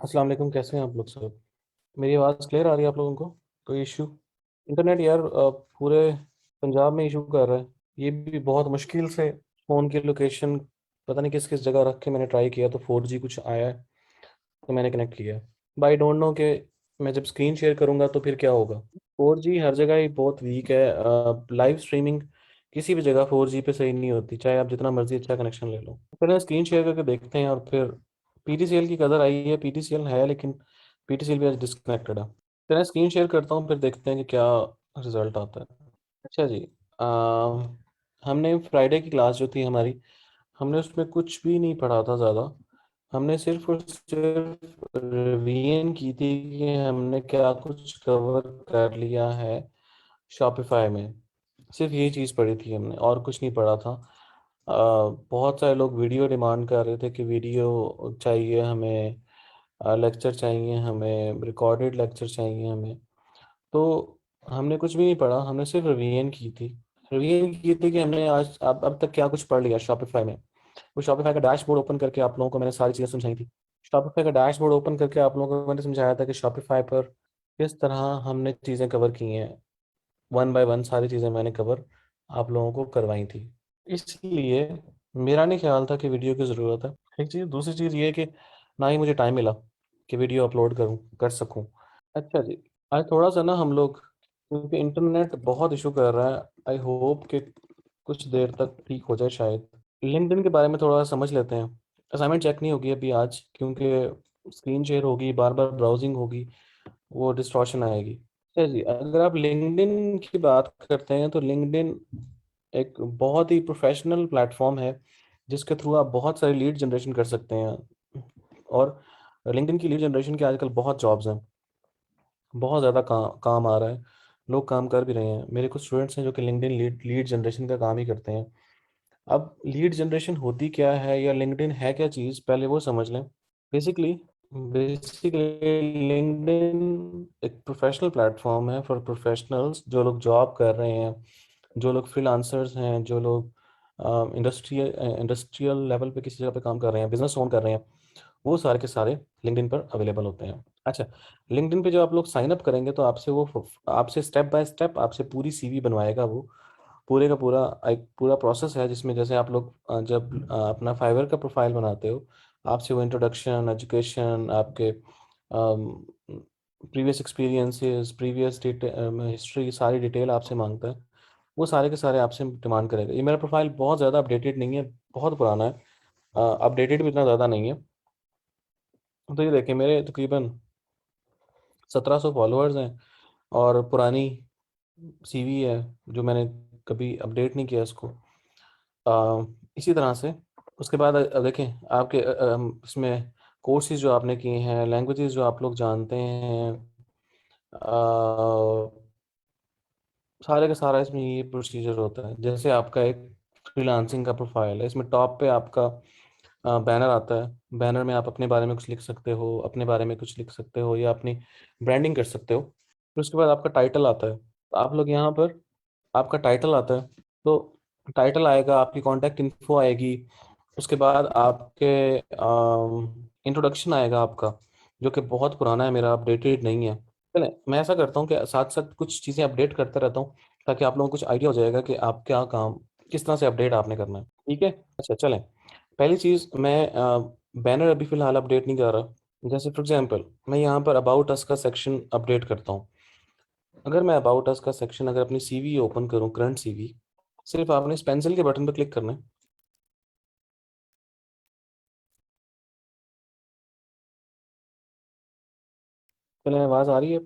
अस्सलाम वालेकुम, कैसे हैं आप लोग सब? मेरी आवाज़ क्लियर आ रही है आप लोगों को? कोई इशू? इंटरनेट यार पूरे पंजाब में इशू कर रहा है। ये भी बहुत मुश्किल से फ़ोन की लोकेशन पता नहीं किस किस जगह रख के मैंने ट्राई किया तो 4G कुछ आया है, तो मैंने कनेक्ट किया। बाई डोंट नो कि मैं जब स्क्रीन शेयर करूँगा तो फिर क्या होगा। 4G हर जगह ही बहुत वीक है। लाइव स्ट्रीमिंग किसी भी जगह 4G पे सही नहीं होती, चाहे आप जितना मर्जी अच्छा कनेक्शन ले लो। पहले स्क्रीन शेयर करके देखते हैं और फिर PTCL की कदर आई है। PTCL है लेकिन PTCL भी आज डिस्कनेक्टेड है। फिर मैं स्क्रीन शेयर करता हूँ, फिर देखते हैं कि क्या रिजल्ट आता है। अच्छा जी। हमने फ्राइडे की क्लास जो थी हमारी, हमने उसमें कुछ भी नहीं पढ़ा था ज़्यादा। हमने सिर्फ और सिर्फ रिवीजन की थी कि हमने क्या कुछ कवर कर लिया है शॉपिफाई में। सिर्फ यही चीज़ पढ़ी थी हमने, और कुछ नहीं पढ़ा था। बहुत सारे लोग वीडियो डिमांड कर रहे थे कि वीडियो चाहिए हमें, लेक्चर चाहिए हमें, रिकॉर्डेड लेक्चर चाहिए हमें। तो हमने कुछ भी नहीं पढ़ा, हमने सिर्फ रिवीजन की थी। रिवीजन की थी कि हमने आज अब तक क्या कुछ पढ़ लिया शॉपिफाई में। वो शॉपिफाई का डैशबोर्ड ओपन करके आप लोगों को मैंने सारी चीज़ें समझाई थी। शॉपिफाई का डैशबोर्ड ओपन करके आप लोगों को मैंने समझाया था कि शॉपिफाई पर किस तरह हमने चीज़ें कवर की हैं। वन बाय वन सारी चीज़ें मैंने कवर आप लोगों को करवाई थी। इसलिए मेरा नहीं ख्याल था कि वीडियो की ज़रूरत है। एक चीज़, दूसरी चीज़ ये है कि ना ही मुझे टाइम मिला कि वीडियो अपलोड करूँ कर सकूँ। अच्छा जी। आज थोड़ा सा ना हम लोग, क्योंकि इंटरनेट बहुत इशू कर रहा है, आई होप कि कुछ देर तक ठीक हो जाए शायद। लिंक्डइन के बारे में थोड़ा समझ लेते हैं। असाइनमेंट चेक नहीं होगी अभी आज, क्योंकि स्क्रीन शेयर होगी, बार बार ब्राउजिंग होगी, वो डिस्टॉर्शन आएगी। अच्छा जी, अगर आप लिंक्डइन की बात करते हैं तो लिंक्डइन एक बहुत ही प्रोफेशनल प्लेटफॉर्म है जिसके थ्रू आप बहुत सारी लीड जनरेशन कर सकते हैं। और लिंक्डइन की लीड जनरेशन के आजकल बहुत जॉब्स हैं, बहुत ज़्यादा काम आ रहा है। लोग काम कर भी रहे हैं। मेरे कुछ स्टूडेंट्स हैं जो कि लिंक्डइन लीड जनरेशन का काम ही करते हैं। अब लीड जनरेशन होती क्या है या लिंक्डइन है क्या चीज़, पहले वो समझ लें। बेसिकली बेसिकली लिंक्डइन एक प्रोफेशनल प्लेटफॉर्म है फॉर प्रोफेशनल्स, जो लोग जॉब कर रहे हैं, जो लोग फ्रीलांसर्स हैं, जो लोग इंडस्ट्रियल लेवल पे किसी जगह पे काम कर रहे हैं, बिजनेस ओन कर रहे हैं, वो सारे के सारे लिंक्डइन पर अवेलेबल होते हैं। अच्छा, लिंक्डइन पे जो आप लोग साइन अप करेंगे तो आपसे स्टेप बाय स्टेप आपसे पूरी CV बनवाएगा वो। पूरे का पूरा एक पूरा प्रोसेस है जिसमें जैसे आप लोग जब अपना फाइवर का प्रोफाइल बनाते हो, आपसे वो इंट्रोडक्शन, एजुकेशन, आपके प्रीवियस एक्सपीरियंसेस, प्रीवियस हिस्ट्री, सारी डिटेल आपसे मांगता है। वो सारे के सारे आपसे डिमांड करेगा। ये मेरा प्रोफाइल बहुत ज़्यादा अपडेटेड नहीं है, बहुत पुराना है। अपडेटेड भी इतना ज़्यादा नहीं है। तो ये देखिए, मेरे तकरीबन 1700 फॉलोअर्स हैं और पुरानी CV है जो मैंने कभी अपडेट नहीं किया इसको। इसी तरह से उसके बाद अब देखें आपके इसमें कोर्सेज जो आपने किए हैं, लैंग्वेजेस जो आप लोग जानते हैं, सारे का सारा इसमें ये प्रोसीजर होता है। जैसे आपका एक फ्रीलांसिंग का प्रोफाइल है, इसमें टॉप पे आपका बैनर आता है। बैनर में आप अपने बारे में कुछ लिख सकते हो, अपने बारे में कुछ लिख सकते हो या अपनी ब्रांडिंग कर सकते हो। फिर उसके बाद आपका टाइटल आता है। तो आप लोग यहाँ पर आपका टाइटल आता है, तो टाइटल आएगा, आपकी कॉन्टैक्ट इन्फो आएगी। उसके बाद आपके इंट्रोडक्शन आएगा आपका, जो कि बहुत पुराना है, मेरा अपडेटेड नहीं है। चलें, मैं ऐसा करता हूँ कि साथ साथ कुछ चीज़ें अपडेट करता रहता हूँ ताकि आप लोगों को कुछ आइडिया हो जाएगा कि आप क्या काम किस तरह से अपडेट आपने करना है। ठीक है। अच्छा चलें, पहली चीज़, मैं बैनर अभी फ़िलहाल अपडेट नहीं कर रहा। जैसे फॉर एग्जांपल मैं यहाँ पर अबाउट अस का सेक्शन अपडेट करता हूँ। अगर मैं अबाउट अस का सेक्शन, अगर अपनी CV ओपन करूँ, करंट CV, सिर्फ आपने इस पेंसिल के बटन पर क्लिक करना है। चलें, आवाज़ आ रही है?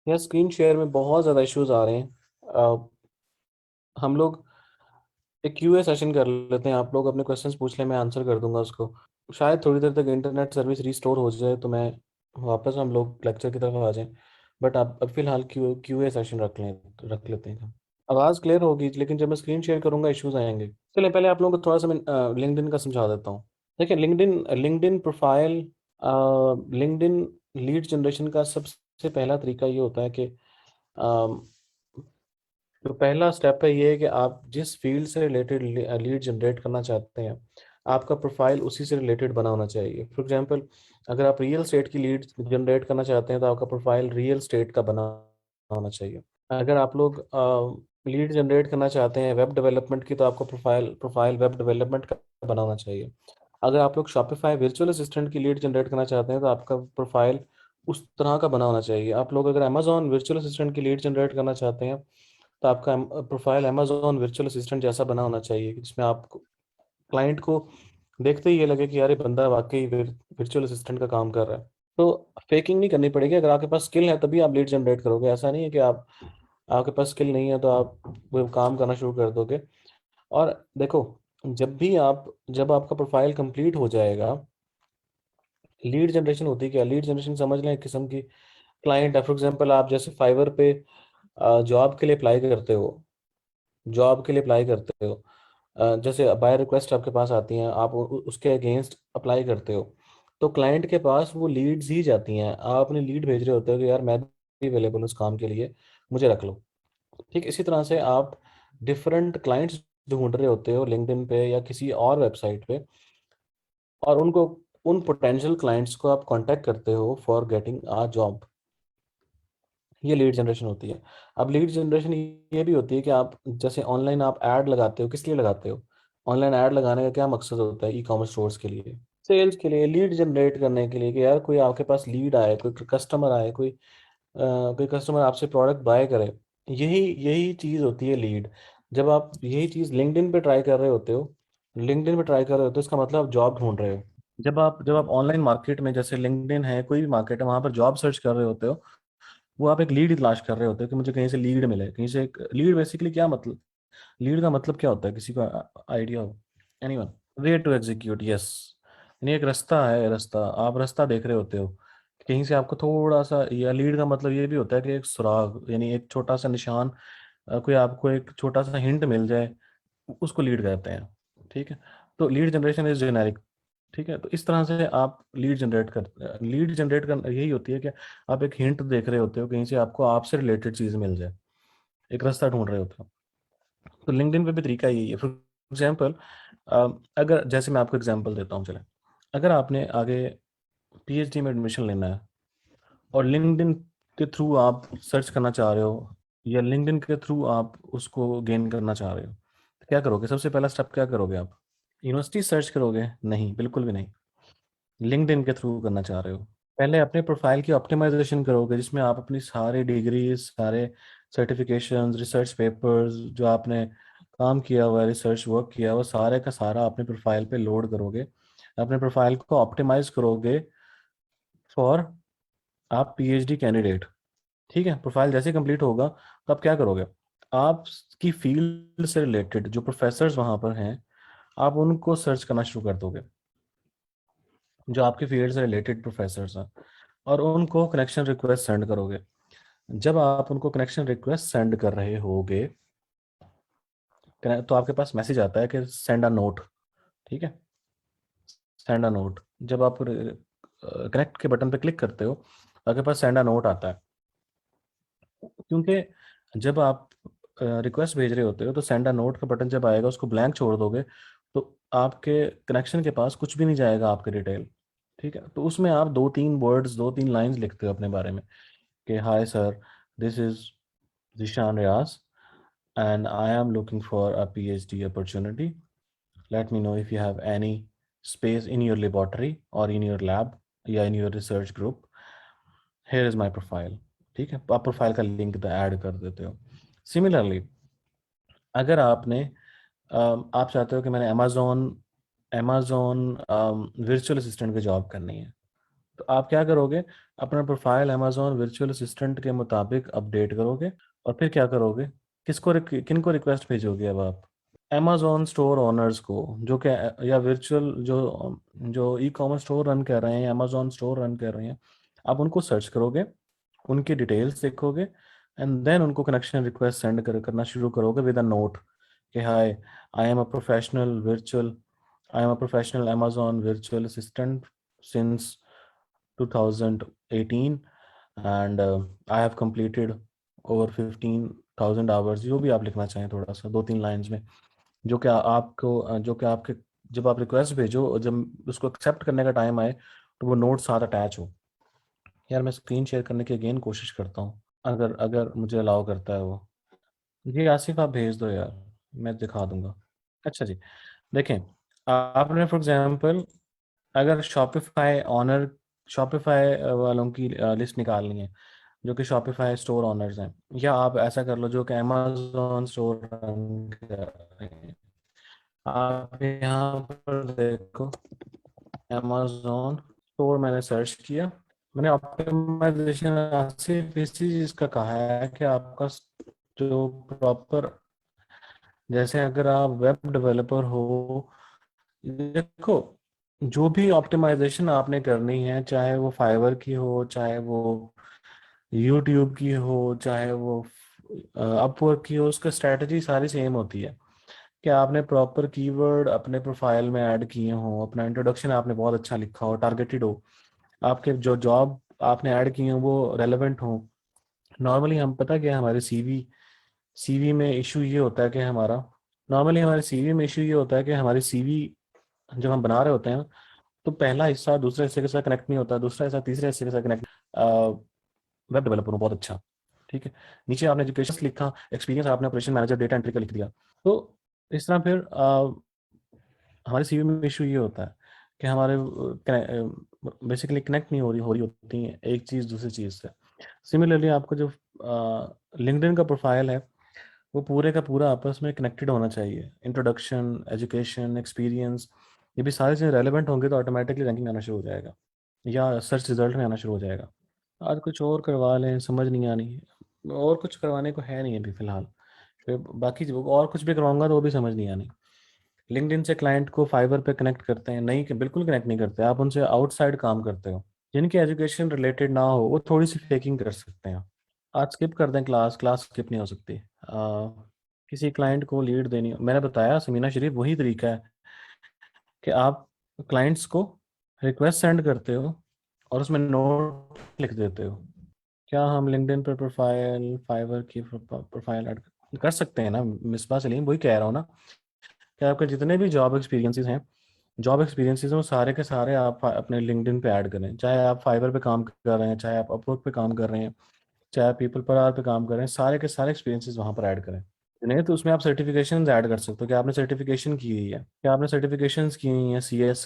यह स्क्रीन शेयर में बहुत ज़्यादा इश्यूज आ रहे हैं। हम लोग एक QA सेशन कर लेते हैं, आप लोग अपने क्वेश्चंस पूछ लें, मैं आंसर कर दूंगा उसको। शायद थोड़ी देर तक इंटरनेट सर्विस रिस्टोर हो जाए तो मैं वापस हम लोग लेक्चर की तरफ आ जाएं। बट आप अब फिलहाल QA सेशन रख लेते हैं। आवाज़ क्लियर होगी लेकिन जब मैं स्क्रीन शेयर करूंगा इश्यूज आएंगे। चलिए, पहले आप लोगों को थोड़ा सा मैं लिंक्डइन का समझा देता हूँ। देखिए, LinkedIn LinkedIn profile, LinkedIn lead generation का सबसे पहला तरीका ये होता है कि तो पहला स्टेप है ये है कि आप जिस फील्ड से रिलेटेड लीड जनरेट करना चाहते हैं, आपका प्रोफाइल उसी से रिलेटेड बना होना चाहिए। फॉर एग्जांपल, अगर आप रियल स्टेट की लीड जनरेट करना चाहते हैं तो आपका प्रोफाइल रियल स्टेट का बना होना चाहिए। अगर आप लोग लीड जनरेट करना चाहते हैं वेब डेवलपमेंट की तो आपका प्रोफाइल प्रोफाइल वेब डेवलपमेंट का बना होना चाहिए। अगर आप लोग शॉपिफाई वर्चुअल असिस्टेंट की लीड जनरेट करना चाहते हैं तो आपका प्रोफाइल उस तरह का बना होना चाहिए। आप लोग अगर अमेजोन वर्चुअल असिस्टेंट की लीड जनरेट करना चाहते हैं तो आपका प्रोफाइल अमेजोन वर्चुअल असिस्टेंट जैसा बना होना चाहिए, जिसमें आप क्लाइंट को देखते ही ये लगे कि यार ये बंदा वाकई वर्चुअल असिस्टेंट का काम कर रहा है। तो फेकिंग नहीं करनी पड़ेगी। अगर आपके पास स्किल है तभी आप लीड जनरेट करोगे। ऐसा नहीं है कि आप आपके पास स्किल नहीं है तो आप वो काम करना शुरू कर दोगे। और देखो, जब आपका प्रोफाइल कंप्लीट हो जाएगा, लीड जनरेशन होती है क्या? लीड जनरेशन समझ लें एक किस्म की क्लाइंट है। फॉर एग्जांपल, आप जैसे फाइवर पे जॉब के लिए अप्लाई करते हो, जॉब के लिए अप्लाई करते हो, जैसे बाय रिक्वेस्ट आपके पास आती हैं, आप उसके अगेंस्ट अप्लाई करते हो, तो क्लाइंट के पास वो लीड्स ही जाती हैं। आप अपनी लीड भेज रहे होते हो कि यार मैं भी अवेलेबल हूँ उस काम के लिए, मुझे रख लो। ठीक इसी तरह से आप डिफरेंट क्लाइंट्स ढूंढ रहे होते हो लिंक्डइन पे या किसी और वेबसाइट पे, और उनको उन पोटेंशियल क्लाइंट्स को आप कांटेक्ट करते हो फॉर गेटिंग अ जॉब। ये लीड जनरेशन होती है। अब लीड जनरेशन ये भी होती है कि आप जैसे ऑनलाइन आप ऐड लगाते हो, किस लिए लगाते हो? ऑनलाइन ऐड लगाने का क्या मकसद होता है? ई कॉमर्स स्टोर्स के लिए, सेल्स के लिए, लीड जनरेट करने के लिए कि यार कोई आपके पास लीड आए, कोई कस्टमर आए, कोई कस्टमर आपसे प्रोडक्ट बाय करे। यही यही चीज़ होती है लीड। जब आप यही चीज़ लिंक्डइन पे ट्राई कर रहे होते हो, लिंक्डइन पे ट्राई कर रहे होते हो, इसका मतलब आप जॉब ढूंढ रहे हो। जब आप ऑनलाइन मार्केट में, जैसे लिंक्डइन है, कोई भी मार्केट है, वहां पर जॉब सर्च कर रहे होते हो, वो आप एक लीड तलाश कर रहे होते हो कि मुझे कहीं से लीड मिले, कहीं से एक लीड। बेसिकली क्या मतलब, लीड का मतलब क्या होता है? किसी को आइडिया हो? Anyone? Way to execute, yes. यानी एक रास्ता है, रास्ता, आप रास्ता देख रहे होते हो कहीं से आपको थोड़ा सा, या लीड का मतलब ये भी होता है कि एक सुराग, यानी एक छोटा सा निशान, कोई आपको एक छोटा सा हिंट मिल जाए, उसको लीड कहते हैं। ठीक है, तो लीड जनरेशन इज जेनेरिक। ठीक है, तो इस तरह से आप लीड जनरेट कर यही होती है कि आप एक हिंट देख रहे होते हो कहीं से, आपको आपसे रिलेटेड चीज़ मिल जाए, एक रास्ता ढूंढ रहे होते हो। तो लिंक्डइन पे भी तरीका यही है। फॉर एग्जाम्पल, अगर जैसे मैं आपको एग्जांपल देता हूँ, चले, अगर आपने आगे पीएचडी में एडमिशन लेना है और लिंक्डइन के थ्रू आप सर्च करना चाह रहे हो, या लिंक्डइन के थ्रू आप उसको गेन करना चाह रहे हो, तो क्या करोगे? सबसे पहला स्टेप क्या करोगे आप? यूनिवर्सिटी सर्च करोगे? नहीं, बिल्कुल भी नहीं। लिंक्डइन के थ्रू करना चाह रहे हो, पहले अपने प्रोफाइल की ऑप्टिमाइजेशन करोगे, जिसमें आप अपनी सारी डिग्री, सारे सर्टिफिकेशंस, रिसर्च पेपर्स, जो आपने काम किया हुआ है, रिसर्च वर्क किया हुआ, सारे का सारा अपने प्रोफाइल पे लोड करोगे। अपने प्रोफाइल को ऑप्टिमाइज करोगे फॉर आप पीएचडी कैंडिडेट। ठीक है, प्रोफाइल जैसे कंप्लीट होगा तो आप क्या करोगे? आपकी फील्ड से रिलेटेड जो प्रोफेसर्स वहाँ पर हैं, आप उनको सर्च करना शुरू कर दोगे, जो आपके फील्ड से रिलेटेड प्रोफेसर्स हैं, और उनको कनेक्शन रिक्वेस्ट सेंड करोगे। जब आप उनको कनेक्शन रिक्वेस्ट सेंड कर रहे होगे, तो आपके पास मैसेज आता है कि सेंड अ नोट। ठीक है, सेंड अ नोट। जब आप कनेक्ट के बटन पे क्लिक करते हो, आपके पास सेंड अ नोट आता है। क्योंकि जब आप रिक्वेस्ट भेज रहे होते हो तो सेंड अ नोट का बटन जब आएगा, उसको ब्लैंक छोड़ दोगे, तो आपके कनेक्शन के पास कुछ भी नहीं जाएगा, आपके डिटेल। ठीक है, तो उसमें आप दो तीन वर्ड्स, दो तीन लाइंस लिखते हो अपने बारे में कि hi sir, this is Zeeshan Riyaz and I am looking for a PhD opportunity. Let me know if you have any space in your laboratory or in your lab या in your research group. Here is my profile. ठीक है, आप profile का link add कर देते हो। Similarly, अगर आप चाहते हो कि मैंने अमेजोन अमेजोन वर्चुअल असिस्टेंट की जॉब करनी है, तो आप क्या करोगे? अपना प्रोफाइल अमेजोन वर्चुअल असिस्टेंट के मुताबिक अपडेट करोगे, और फिर क्या करोगे? किनको रिक्वेस्ट भेजोगे अब आप? अमेजोन स्टोर ओनर्स को, जो क्या, या वर्चुअल जो जो ई कॉमर्स स्टोर रन कर रहे हैं, अमेजोन स्टोर रन कर रहे हैं, आप उनको सर्च करोगे, उनकी डिटेल्स देखोगे, एंड देन उनको कनेक्शन रिक्वेस्ट सेंड करना शुरू करोगे विद अ नोट कि hi, I am a professional virtual I am a professional Amazon virtual assistant since 2018, and I have completed over 15,000 hours, जो भी आप लिखना चाहें, थोड़ा सा दो तीन लाइंस में, जो कि आपके जब आप रिक्वेस्ट भेजो, जब उसको एक्सेप्ट करने का टाइम आए तो वो नोट साथ अटैच हो। यार मैं स्क्रीन शेयर करने की अगेन कोशिश करता हूँ, अगर अगर मुझे अलाउ करता है वो। जी आसिफ आप भेज दो यार, मैं दिखा दूंगा। अच्छा जी, देखें, आपने फॉर एग्जांपल अगर शॉपिफाई ऑनर, शॉपिफाई वालों की लिस्ट निकालनी है जो कि शॉपिफाई स्टोर ऑनर्स हैं, या आप ऐसा कर लो जो कि अमेजोन स्टोर रन कर रहे हैं। आप यहाँ पर देखो, अमेजोन स्टोर मैंने सर्च किया, मैंने ऑप्टिमाइजेशन सिर्फ इसी चीज़ का कहा है कि आपका जो प्रॉपर, जैसे अगर आप वेब डेवलपर हो, देखो जो भी ऑप्टिमाइजेशन आपने करनी है, चाहे वो फाइवर की हो, चाहे वो यूट्यूब की हो, चाहे वो अपवर्क की हो, उसका स्ट्रैटेजी सारी सेम होती है कि आपने प्रॉपर कीवर्ड अपने प्रोफाइल में ऐड किए हो, अपना इंट्रोडक्शन आपने बहुत अच्छा लिखा हो, टारगेटेड हो, आपके जो जॉब आपने ऐड किए हो वो रेलेवेंट हो। नॉर्मली हम पता क्या है, हमारे सीवी में इशू ये होता है कि हमारे सीवी में इशू ये होता है कि हमारी सीवी जब हम बना रहे होते हैं तो पहला हिस्सा दूसरे हिस्से के साथ कनेक्ट नहीं होता, दूसरा हिस्सा तीसरे हिस्से के साथ कनेक्ट। वेब डेवलपर हूँ बहुत अच्छा, ठीक है, नीचे आपने एजुकेशन लिखा, एक्सपीरियंस आपने ऑपरेशन मैनेजर डेटा एंट्री का लिख दिया। तो इस तरह फिर हमारे सीवी में इशू ये होता है कि हमारे बेसिकली कनेक्ट नहीं हो रही होती है एक चीज़ दूसरी चीज़ से। सिमिलरली आपको जो लिंक्डइन का प्रोफाइल है वो पूरे का पूरा आपस में कनेक्टेड होना चाहिए। इंट्रोडक्शन, एजुकेशन, एक्सपीरियंस, ये भी सारी चीज़ें रेलेवेंट होंगे तो ऑटोमेटिकली रैंकिंग आना शुरू हो जाएगा या सर्च रिजल्ट में आना शुरू हो जाएगा। आज कुछ और करवा लें, समझ नहीं आनी, और कुछ करवाने को है नहीं अभी फ़िलहाल। फिर बाकी जो और कुछ भी करवाऊंगा तो वो भी समझ नहीं आनी। लिंक्डइन से क्लाइंट को फाइवर पे कनेक्ट करते हैं, नहीं, बिल्कुल कनेक्ट नहीं करते, आप उनसे आउटसाइड काम करते हो। जिनकी एजुकेशन रिलेटेड ना हो वो थोड़ी सी फेकिंग कर सकते हैं। आज स्किप कर दें, क्लास क्लास स्किप नहीं हो सकती। किसी क्लाइंट को लीड देनी, मैंने बताया समीना शरीफ, वही तरीका है कि आप क्लाइंट्स को रिक्वेस्ट सेंड करते हो और उसमें नोट लिख देते हो। क्या हम लिंक्डइन पर प्रोफाइल, फाइवर की प्रोफाइल ऐड कर सकते हैं ना मिसबा सलीम, वही कह रहा हूँ ना कि आपके जितने भी जॉब एक्सपीरियंसेस हैं वो सारे के सारे आप अपने लिंक्डइन पे ऐड करें, चाहे आप फाइवर पे काम कर रहे हैं, चाहे आप अपवर्क पे काम कर रहे हैं, चाहे आप पीपल पर आवर पे काम कर रहे हैं, सारे के सारे एक्सपीरियंसेस वहाँ पर ऐड करें। नहीं तो उसमें आप सर्टिफिकेशन ऐड कर सकते हो कि आपने सर्टिफिकेशन की हुई है, क्या आपने सर्टिफिकेशंस की हुई हैं सीएस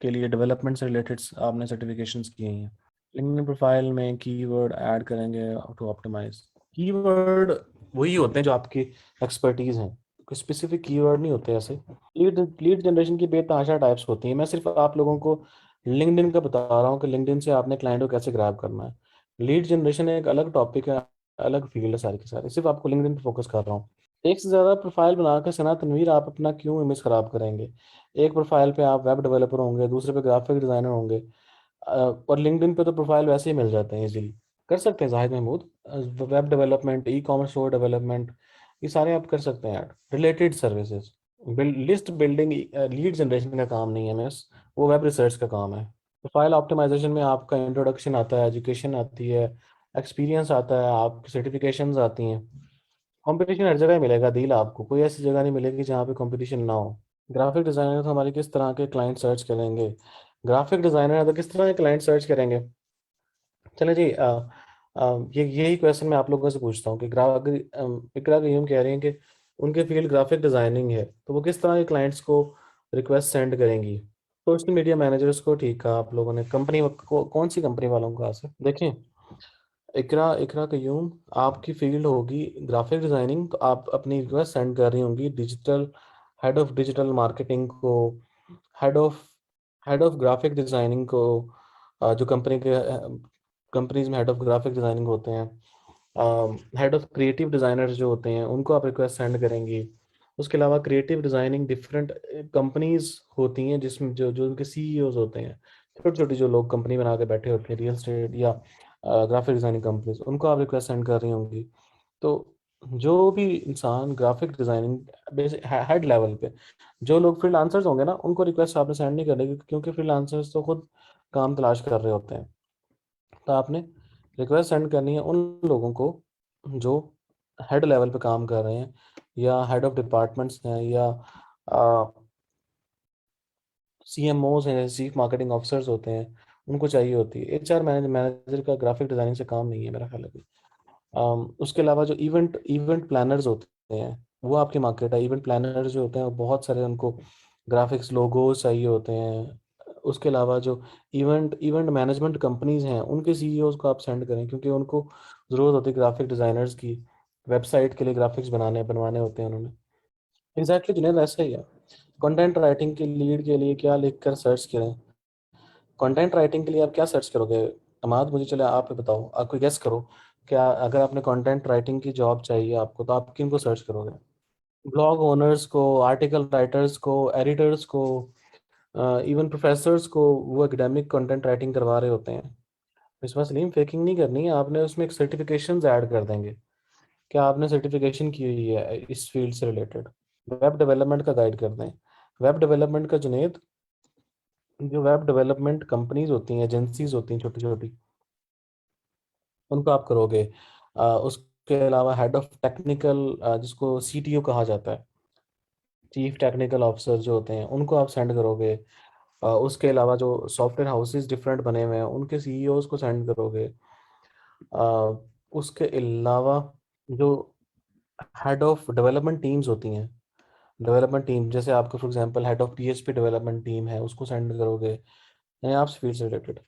के लिए, डेवलपमेंट से रिलेटेड आपने सर्टिफिकेशंस की हुई हैं। लिंक्डइन प्रोफाइल में कीवर्ड ऐड करेंगे टू ऑप्टिमाइज। कीवर्ड वही होते हैं जो आपकी एक्सपर्टीज हैं, कोई स्पेसिफिक कीवर्ड नहीं होते ऐसे। लीड लीड जनरेशन की बेतहाशा टाइप्स होती हैं, मैं सिर्फ आप लोगों को लिंक्डइन का बता रहा हूँ कि लिंक्डइन से आपने क्लाइंट को कैसे ग्रैब करना है। लीड जनरेशन एक अलग टॉपिक है, अलग फील्ड है सारी की सारी, सिर्फ आपको लिंक्डइन पे फोकस कर रहा हूँ। एक से ज़्यादा प्रोफाइल बनाकर सना तनवीर आप अपना क्यों इमेज खराब करेंगे। एक प्रोफाइल पे आप वेब डेवलपर होंगे, दूसरे पे ग्राफिक डिजाइनर होंगे, और लिंक्डइन पे तो प्रोफाइल वैसे ही मिल जाते हैं इजीली। कर सकते हैं Zahid Mahmood, web development, e commerce store development, ये सारे आप कर सकते हैं ad, related services. List building, lead generation का काम नहीं है मिस, वो वेब रिसर्च का काम है। प्रोफाइल ऑप्टिमाइजेशन में आपका इंट्रोडक्शन आता है, एजुकेशन आती है, एक्सपीरियंस आता है, आपकी सर्टिफिकेशंस आती हैं। कंपटीशन हर जगह मिलेगा डील, आपको कोई ऐसी जगह नहीं मिलेगी जहाँ पे कंपटीशन ना हो। ग्राफिक डिजाइनर तो हमारे किस तरह के क्लाइंट सर्च करेंगे, ग्राफिक डिजाइनर है तो किस तरह के क्लाइंट सर्च करेंगे। चले जी, ये यही क्वेश्चन मैं आप लोगों से पूछता हूँ कि इकरा यूम कह रही हैं कि उनके फील्ड ग्राफिक डिजाइनिंग है तो वो किस तरह के क्लाइंट्स को रिक्वेस्ट सेंड करेंगी। सोशल मीडिया मैनेजर्स को, ठीक है, आप लोगों ने कंपनी को, कौन सी कंपनी वालों को कहा से देखें। इकरा इकरा कयूम, आपकी फील्ड होगी ग्राफिक डिजाइनिंग, तो आप अपनी रिक्वेस्ट सेंड कर रही होंगी digital, head of digital marketing को, head of head of graphic designing को, जो कंपनीज में हेड ऑफ ग्राफिक डिजाइनिंग होते हैं, हेड ऑफ क्रिएटिव डिजाइनर्स जो होते हैं उनको आप रिक्वेस्ट सेंड करेंगी। उसके अलावा क्रिएटिव डिजाइनिंग डिफरेंट कंपनीज होती हैं जिसमें जो जो उनके सीईओज होते हैं, छोटे छोटे जो लोग कंपनी बना के बैठे होते हैं, रियल स्टेट या ग्राफिक डिजाइनिंग कंपनीज, उनको आप रिक्वेस्ट सेंड कर रही होंगी। तो जो भी इंसान ग्राफिक डिजाइनिंग हेड लेवल पे, जो लोग फ्रीलांसर्स होंगे ना, उनको रिक्वेस्ट आपने सेंड नहीं करनी, क्योंकि फ्रीलांसर्स तो खुद काम तलाश कर रहे होते हैं। तो आपने रिक्वेस्ट सेंड करनी है उन लोगों को जो हेड लेवल पे काम कर रहे हैं, या हेड ऑफ डिपार्टमेंट्स हैं, या CMOs हैं, चीफ मार्केटिंग ऑफिसर्स होते हैं, उनको चाहिए होती है। HR मैनेजर का ग्राफिक डिजाइनिंग से काम नहीं है मेरा ख्याल है। उसके अलावा जो इवेंट इवेंट प्लानर्स होते हैं, वो आपकी मार्केट है। इवेंट प्लानर्स जो होते हैं वो बहुत सारे, उनको ग्राफिक्स लोगोज चाहिए होते हैं। उसके अलावा जो इवेंट इवेंट मैनेजमेंट कंपनीज हैं, उनके CEOs को आप सेंड करें, क्योंकि उनको ज़रूरत होती है ग्राफिक डिज़ाइनर्स की। वेबसाइट के लिए ग्राफिक्स बनवाने होते हैं उन्होंने। एग्जैक्टली जुनेद, ऐसा ही है। कंटेंट राइटिंग के लीड के लिए क्या लिख कर सर्च करें? कंटेंट राइटिंग के लिए आप क्या सर्च करोगे अमाद? मुझे चले आप ही बताओ, आप कोई गेस करो। क्या अगर आपने कंटेंट राइटिंग की जॉब चाहिए आपको, तो आप किन को सर्च करोगे? ब्लॉग ओनर्स को, आर्टिकल राइटर्स को, एडिटर्स को, इवन प्रोफेसर्स को। वो एकेडमिक कंटेंट राइटिंग करवा रहे होते हैं। इसमें सलीम फेकिंग नहीं करनी है आपने, उसमें एक सर्टिफिकेशंस ऐड कर देंगे। क्या आपने सर्टिफिकेशन की हुई है इस फील्ड से रिलेटेड? वेब डेवलपमेंट का गाइड कर दें। वेब डेवलपमेंट का जुनेद, जो वेब डेवलपमेंट कंपनीज होती हैं, एजेंसीज होती हैं छोटी छोटी, उनको आप करोगे। उसके अलावा हेड ऑफ टेक्निकल, जिसको CTO कहा जाता है, चीफ टेक्निकल ऑफिसर जो होते हैं, उनको आप सेंड करोगे। उसके अलावा जो सॉफ्टवेयर हाउसेज डिफरेंट बने हुए हैं, उनके CEOs को सेंड करोगे। अ, उसके अलावा जो हेड ऑफ डेवलपमेंट टीम्स होती हैं, डेवलपमेंट टीम जैसे आपको for example head of PHP development team है, उसको सेंड करोगे। यानी आप फील्ड से related.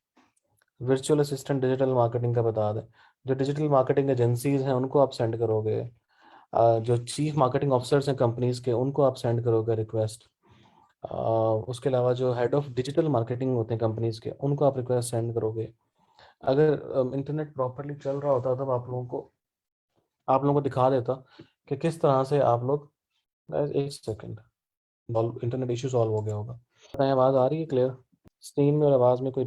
Virtual assistant digital marketing का बता दें, जो डिजिटल मार्केटिंग एजेंसीज हैं उनको आप सेंड करोगे। जो चीफ मार्केटिंग ऑफिसर्स हैं कंपनीज के, उनको आप सेंड करोगे रिक्वेस्ट। उसके अलावा जो हेड ऑफ डिजिटल मार्केटिंग होते हैं कंपनीज के, उनको आप रिक्वेस्ट सेंड करोगे। अगर इंटरनेट प्रॉपरली चल रहा होता तब आप लोगों को दिखा देता कि किस तरह से आप लोग। एक सेकेंड, इंटरनेट इशू सॉल्व हो गया होगा। बताएं, आवाज़ आ रही है क्लियर? स्क्रीन में और आवाज़ में कोई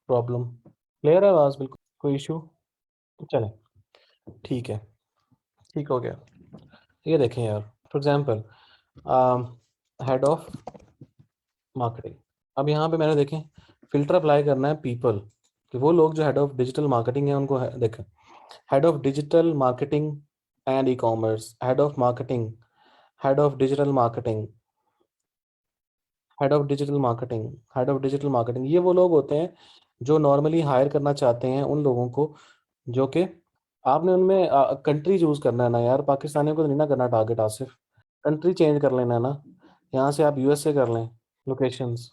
प्रॉब्लम? क्लियर है आवाज़ बिल्कुल? कोई इशू? चलें, ठीक है, ठीक हो गया। ये देखें यार, for example head of marketing. अब यहाँ पे मैंने देखें फिल्टर अप्लाई करना है पीपल, कि वो लोग जो हेड ऑफ डिजिटल मार्केटिंग है उनको देखें। Head of digital marketing and e-commerce, head of marketing, head of digital marketing, head of digital marketing, head of digital marketing. ये वो लोग होते हैं जो नॉर्मली हायर करना चाहते हैं उन लोगों को, जो कि आपने उनमें कंट्री चूज करना है ना यार, पाकिस्तानियों को तो नहीं ना करना टारगेट आसिफ। कंट्री चेंज कर लेना है ना, यहाँ से आप USA कर लें लोकेशंस।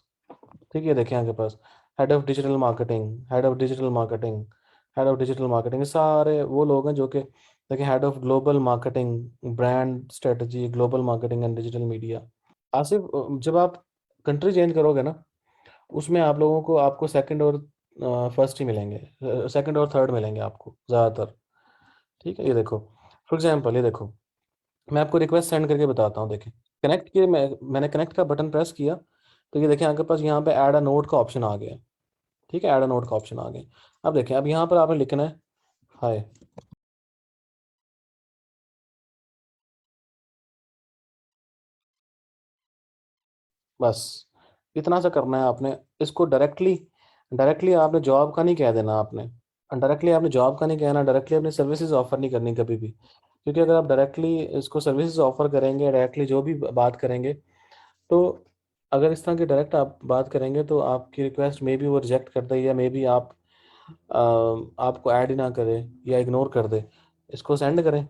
ठीक है, देखें आपके पास head of digital marketing, head of digital marketing, head of digital marketing, सारे वो लोग हैं जो कि देखें head of global marketing, brand strategy, global marketing and digital media. Asif, जब आप कंट्री चेंज करोगे ना, उसमें आप लोगों को आपको सेकंड और फर्स्ट ही मिलेंगे, सेकंड और थर्ड मिलेंगे आपको ज़्यादातर। ठीक है, ये देखो फॉर एग्जांपल, ये देखो मैं आपको रिक्वेस्ट सेंड करके बताता हूँ। देखें कनेक्ट किए, मैंने कनेक्ट का बटन प्रेस किया, तो ये देखें आपके पास यहाँ पे ऐड अ नोट का ऑप्शन आ गया। ठीक है, ऐड अ नोट का ऑप्शन आ गया। अब देखें, अब यहाँ पर आपने लिखना है हाय। बस इतना सा करना है आपने। इसको डायरेक्टली डायरेक्टली आपने जॉब का नहीं कह देना आपने। डायरेक्टली आपने जॉब का नहीं कहना, डायरेक्टली अपनी सर्विसेज ऑफर नहीं करनी कभी भी। क्योंकि अगर आप डायरेक्टली इसको सर्विसेज ऑफर करेंगे, डायरेक्टली जो भी बात करेंगे, तो अगर इस तरह की डायरेक्ट आप बात करेंगे तो आपकी रिक्वेस्ट मे बी वो रिजेक्ट कर दे, या मे बी आपको ऐड ही ना करे या इग्नोर कर दे। इसको सेंड करें,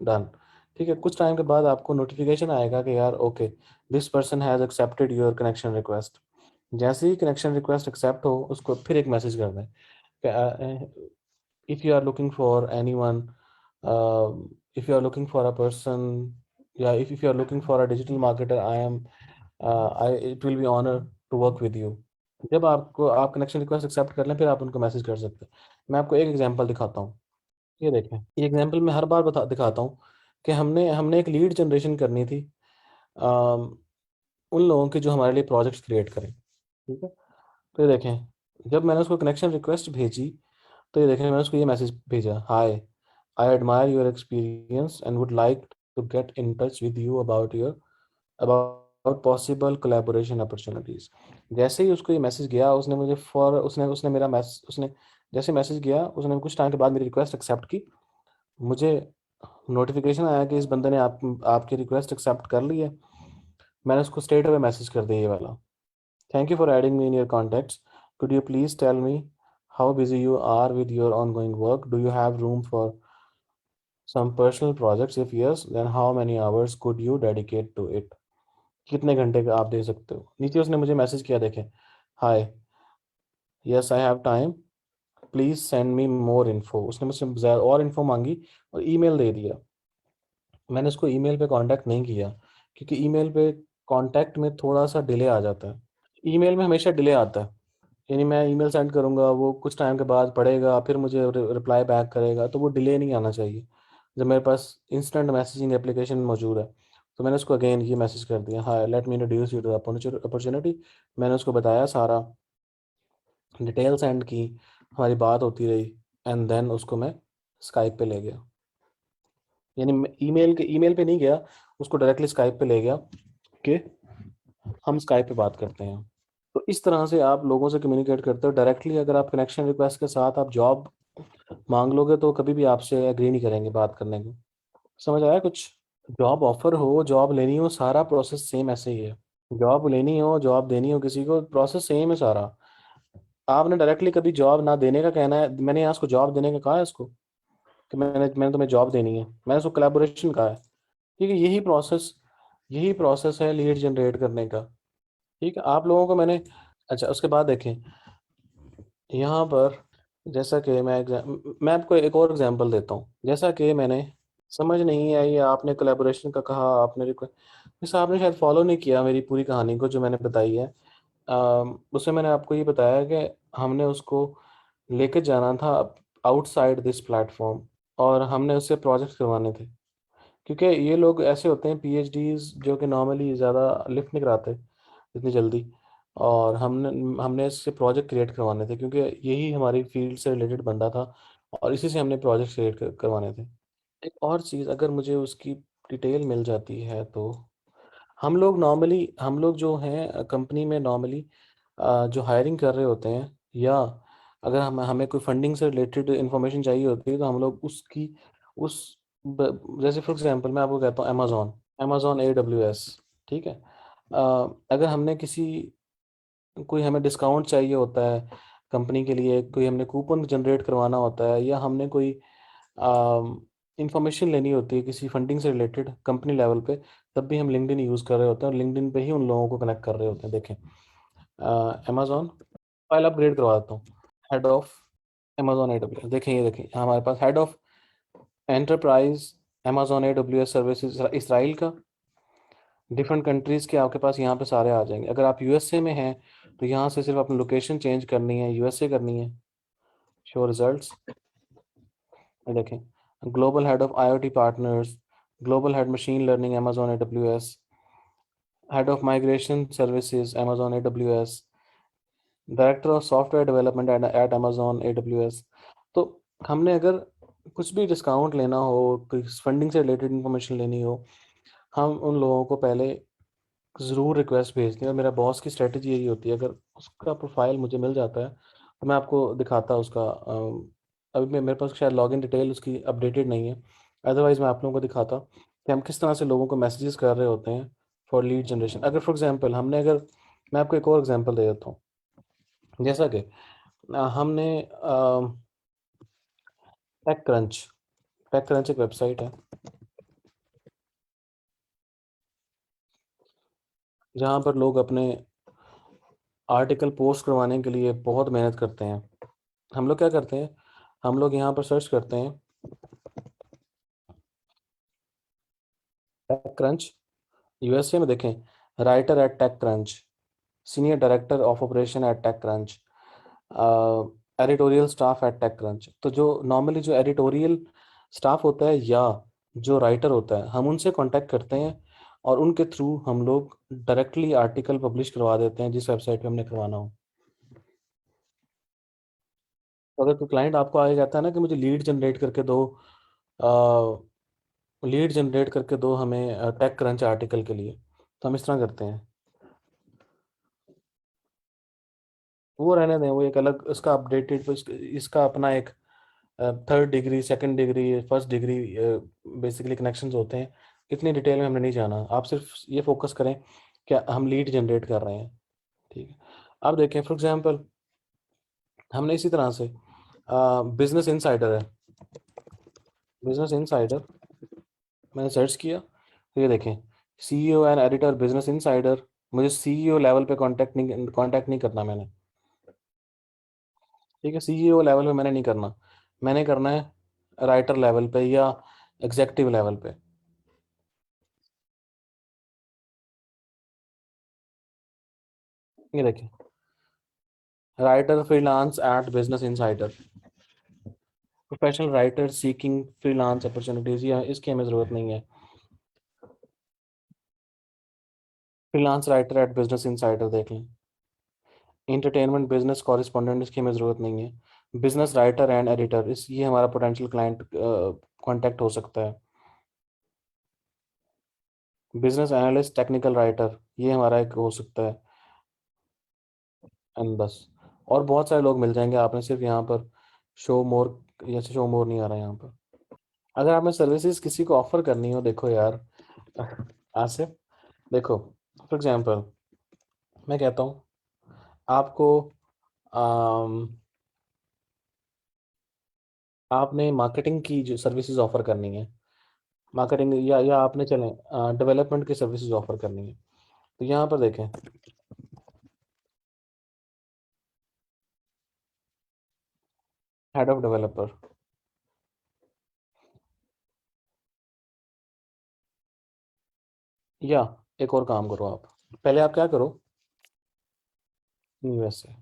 डन। ठीक है, कुछ टाइम के बाद आपको नोटिफिकेशन आएगा कि यार okay, this person has accepted your connection request. जैसे ही कनेक्शन रिक्वेस्ट एक्सेप्ट हो, उसको फिर एक मैसेज कर दें कि if you are looking for anyone, if you are looking for a person, yeah, if you are looking for a digital marketer, it will be honor to work with you। जब आपको आप connection request accept कर लें, फिर आप उनको message कर सकते हैं। मैं आपको एक एग्जांपल दिखाता हूँ। ये देखें, ये एग्जांपल मैं हर बार दिखाता हूँ कि हमने हमने एक लीड जनरेशन करनी थी, अम, उन लोगों के जो हमारे लिए प्रोजेक्ट्स क्रिएट करें। ठीक है, तो ये देखें, जब मैंने उसको कनेक्शन रिक्वेस्ट भेजी, तो ये देखें मैंने उसको ये मैसेज भेजा, hi, I admire your experience and would like to get in touch with you about possible collaboration opportunities. जैसे ही उसको ये मैसेज गया, उसने मुझे फॉर उसने उसने मेरा मैसेज उसने जैसे मैसेज गया, उसने कुछ टाइम के बाद मेरी रिक्वेस्ट एक्सेप्ट की। मुझे नोटिफिकेशन आया कि इस बंदे ने आपकी रिक्वेस्ट एक्सेप्ट कर ली है। मैंने उसको स्ट्रेट अवे मैसेज कर दिया ये वाला। Thank you for adding me in your contacts. Could you please tell me how busy you are with your ongoing work? Do you have room for some personal projects? If yes, then how many hours could you dedicate to it? कितने घंटे का आप दे सकते हो? नीचे उसने मुझे message किया, देखें, hi, yes I have time, please send me more info. उसने मुझसे ज़्यादा और इन्फो मांगी और ईमेल दे दिया। मैंने उसको ईमेल पे कांटेक्ट नहीं किया, क्योंकि ईमेल पे कांटेक्ट में थोड़ा सा डिले आ जाता है। ईमेल में हमेशा डिले आता है, यानी मैं ईमेल सेंड करूंगा, वो कुछ टाइम के बाद पढ़ेगा, फिर मुझे रिप्लाई बैक करेगा, तो वो डिले नहीं आना चाहिए जब मेरे पास इंस्टेंट मैसेजिंग एप्लीकेशन मौजूद है। तो मैंने उसको अगेन ये मैसेज कर दिया, hi, let me introduce you to opportunity. मैंने उसको बताया सारा, डिटेल सेंड की, हमारी बात होती रही, एंड देन उसको मैं स्काइप पे ले गया। यानी ईमेल पे नहीं गया, उसको डायरेक्टली स्काइप पे ले गया कि हम स्काइप पे बात करते हैं। तो इस तरह से आप लोगों से कम्युनिकेट करते हो डायरेक्टली। अगर आप कनेक्शन रिक्वेस्ट के साथ आप जॉब मांग लोगे तो कभी भी आपसे एग्री नहीं करेंगे बात करने को। समझ आया कुछ? जॉब ऑफर हो, जॉब लेनी हो, सारा प्रोसेस सेम ऐसे ही है। जॉब लेनी हो, जॉब देनी हो किसी को, प्रोसेस सेम है सारा। आपने डायरेक्टली कभी जॉब ना देने का कहना है, मैंने यहाँ उसको जॉब देने का कहा है इसको कि मैंने तुम्हें जॉब देनी है, मैंने उसको कोलैबोरेशन कहा है। ठीक है, यही प्रोसेस है लीड जनरेट करने का। ठीक है, आप लोगों को मैंने, अच्छा उसके बाद देखें यहाँ पर, जैसा कि मैं आपको एक और एग्जांपल देता हूँ। जैसा कि मैंने, समझ नहीं आई, आपने कोलैबोरेशन का कहा, आपने रिक्वेस्ट, आपने शायद फॉलो नहीं किया मेरी पूरी कहानी को जो मैंने बताई है। उसमें मैंने आपको ये बताया कि हमने उसको लेकर जाना था आउटसाइड दिस प्लेटफॉर्म, और हमने उससे प्रोजेक्ट्स करवाने थे। क्योंकि ये लोग ऐसे होते हैं पीएचडीज जो कि नॉर्मली ज़्यादा लिफ्ट नहीं कराते इतनी जल्दी, और हमने हमने इससे प्रोजेक्ट क्रिएट करवाने थे, क्योंकि यही हमारी फील्ड से रिलेटेड बंदा था, और इसी से हमने प्रोजेक्ट क्रिएट करवाने थे। एक और चीज़, अगर मुझे उसकी डिटेल मिल जाती है तो, हम लोग जो हैं कंपनी में नॉर्मली जो हायरिंग कर रहे होते हैं, या अगर हमें कोई फंडिंग से रिलेटेड इंफॉर्मेशन चाहिए होती है, तो हम लोग उसकी उस जैसे फॉर एग्जांपल मैं आपको कहता हूँ अमेजोन AWS। ठीक है, अगर हमने कोई हमें डिस्काउंट चाहिए होता है कंपनी के लिए, कोई हमने कूपन जनरेट करवाना होता है, या हमने कोई इंफॉर्मेशन लेनी होती है किसी फंडिंग से रिलेटेड कंपनी लेवल पे, तब भी हम लिंक्डइन यूज़ कर रहे होते हैं, और लिंक्डइन पे ही उन लोगों को कनेक्ट कर रहे होते हैं। देखें, अमेजोन, फाइल अपग्रेड करवा देता हूँ, हेड ऑफ अमेजोन AWS। देखें, ये देखें हमारे पास head of enterprise Amazon AWS services Israel का, डिफरेंट कंट्रीज़ के आपके पास यहाँ पे सारे आ जाएंगे। अगर आप यूएसए में हैं तो यहाँ से सिर्फ अपनी लोकेशन चेंज करनी है, यूएसए करनी है, शो रिजल्ट्स। देखें, global head of IoT partners, global head machine learning Amazon AWS, head of migration services Amazon AWS, director of software development at Amazon AWS। तो हमने अगर कुछ भी डिस्काउंट लेना हो, कोई फंडिंग से रिलेटेड इंफॉर्मेशन लेनी हो, हम उन लोगों को पहले ज़रूर रिक्वेस्ट भेजते हैं। और मेरा बॉस की स्ट्रेटजी यही होती है, अगर उसका प्रोफाइल मुझे मिल जाता है तो मैं आपको दिखाता उसका, अभी मेरे पास शायद लॉगिन डिटेल उसकी अपडेटेड नहीं है, अदरवाइज़ मैं आप लोगों को दिखाता कि हम किस तरह से लोगों को मैसेजेस कर रहे होते हैं फॉर लीड जनरेशन। अगर फॉर एग्जांपल मैं आपको एक और एग्जांपल दे देता हूँ। जैसा कि हमने टेक क्रंच टेक क्रंच एक वेबसाइट है जहाँ पर लोग अपने आर्टिकल पोस्ट करवाने के लिए बहुत मेहनत करते हैं। हम लोग क्या करते हैं, हम लोग यहाँ पर सर्च करते हैं टेक क्रंच, यूएसए में देखें, writer at TechCrunch, senior director of operation at TechCrunch, editorial staff at TechCrunch. तो जो नॉर्मली जो एडिटोरियल स्टाफ होता है या जो राइटर होता है, हम उनसे कांटेक्ट करते हैं, और उनके थ्रू हम लोग डायरेक्टली आर्टिकल पब्लिश करवा देते हैं जिस वेबसाइट पे हमने करवाना हो। तो अगर कोई क्लाइंट आपको आगे कहता है ना कि मुझे लीड जनरेट करके दो हमें टेक क्रंच आर्टिकल के लिए, तो हम इस तरह करते हैं। वो रहने दें, वो एक अलग इसका अपडेटेड, इसका अपना एक third degree, second degree, first degree basically connections होते हैं। इतनी डिटेल में हमने नहीं जाना, आप सिर्फ ये फोकस करें कि हम लीड जनरेट कर रहे हैं। ठीक है, अब देखें फॉर एग्जांपल, हमने इसी तरह से बिजनेस इनसाइडर है, बिजनेस इनसाइडर मैंने सर्च किया, तो ये देखें, CEO and editor business insider. मुझे सीईओ लेवल पे कांटेक्ट नहीं करना मैंने, ठीक है, सीईओ लेवल पे मैंने नहीं करना, मैंने करना है राइटर लेवल पे या एग्जेक्टिव लेवल पे। ये देखिए, writer freelance at business insider, professional writer seeking freelance opportunities, या इसकी हमें ज़रूरत नहीं है। Freelance writer at business insider देख लें। इंटरटेनमेंट बिजनेस कॉरेस्पॉन्डेंट, इसकी हमें ज़रूरत नहीं है। बिजनेस राइटर एंड एडिटर, इस ये हमारा पोटेंशियल क्लाइंट कांटेक्ट हो सकता है। बिजनेस एनालिस्ट टेक्निकल राइटर, ये हमारा एक हो सकता है। एंड बस, और बहुत सारे लोग मिल जाएंगे, आपने सिर्फ यहाँ पर शो मोर, जैसे शो मोर नहीं आ रहा है यहाँ पर। अगर आपने सर्विसेज किसी को ऑफर करनी हो, देखो यार आसिफ, देखो फॉर एग्जांपल मैं कहता हूँ आपको, आम, आपने मार्केटिंग की जो सर्विसेज ऑफर करनी है, मार्केटिंग या आपने चलें डेवलपमेंट की सर्विसेज ऑफर करनी है, तो यहाँ पर देखें, हेड ऑफ डेवलपर, या एक और काम करो आप, पहले आप क्या करो, यूएसए,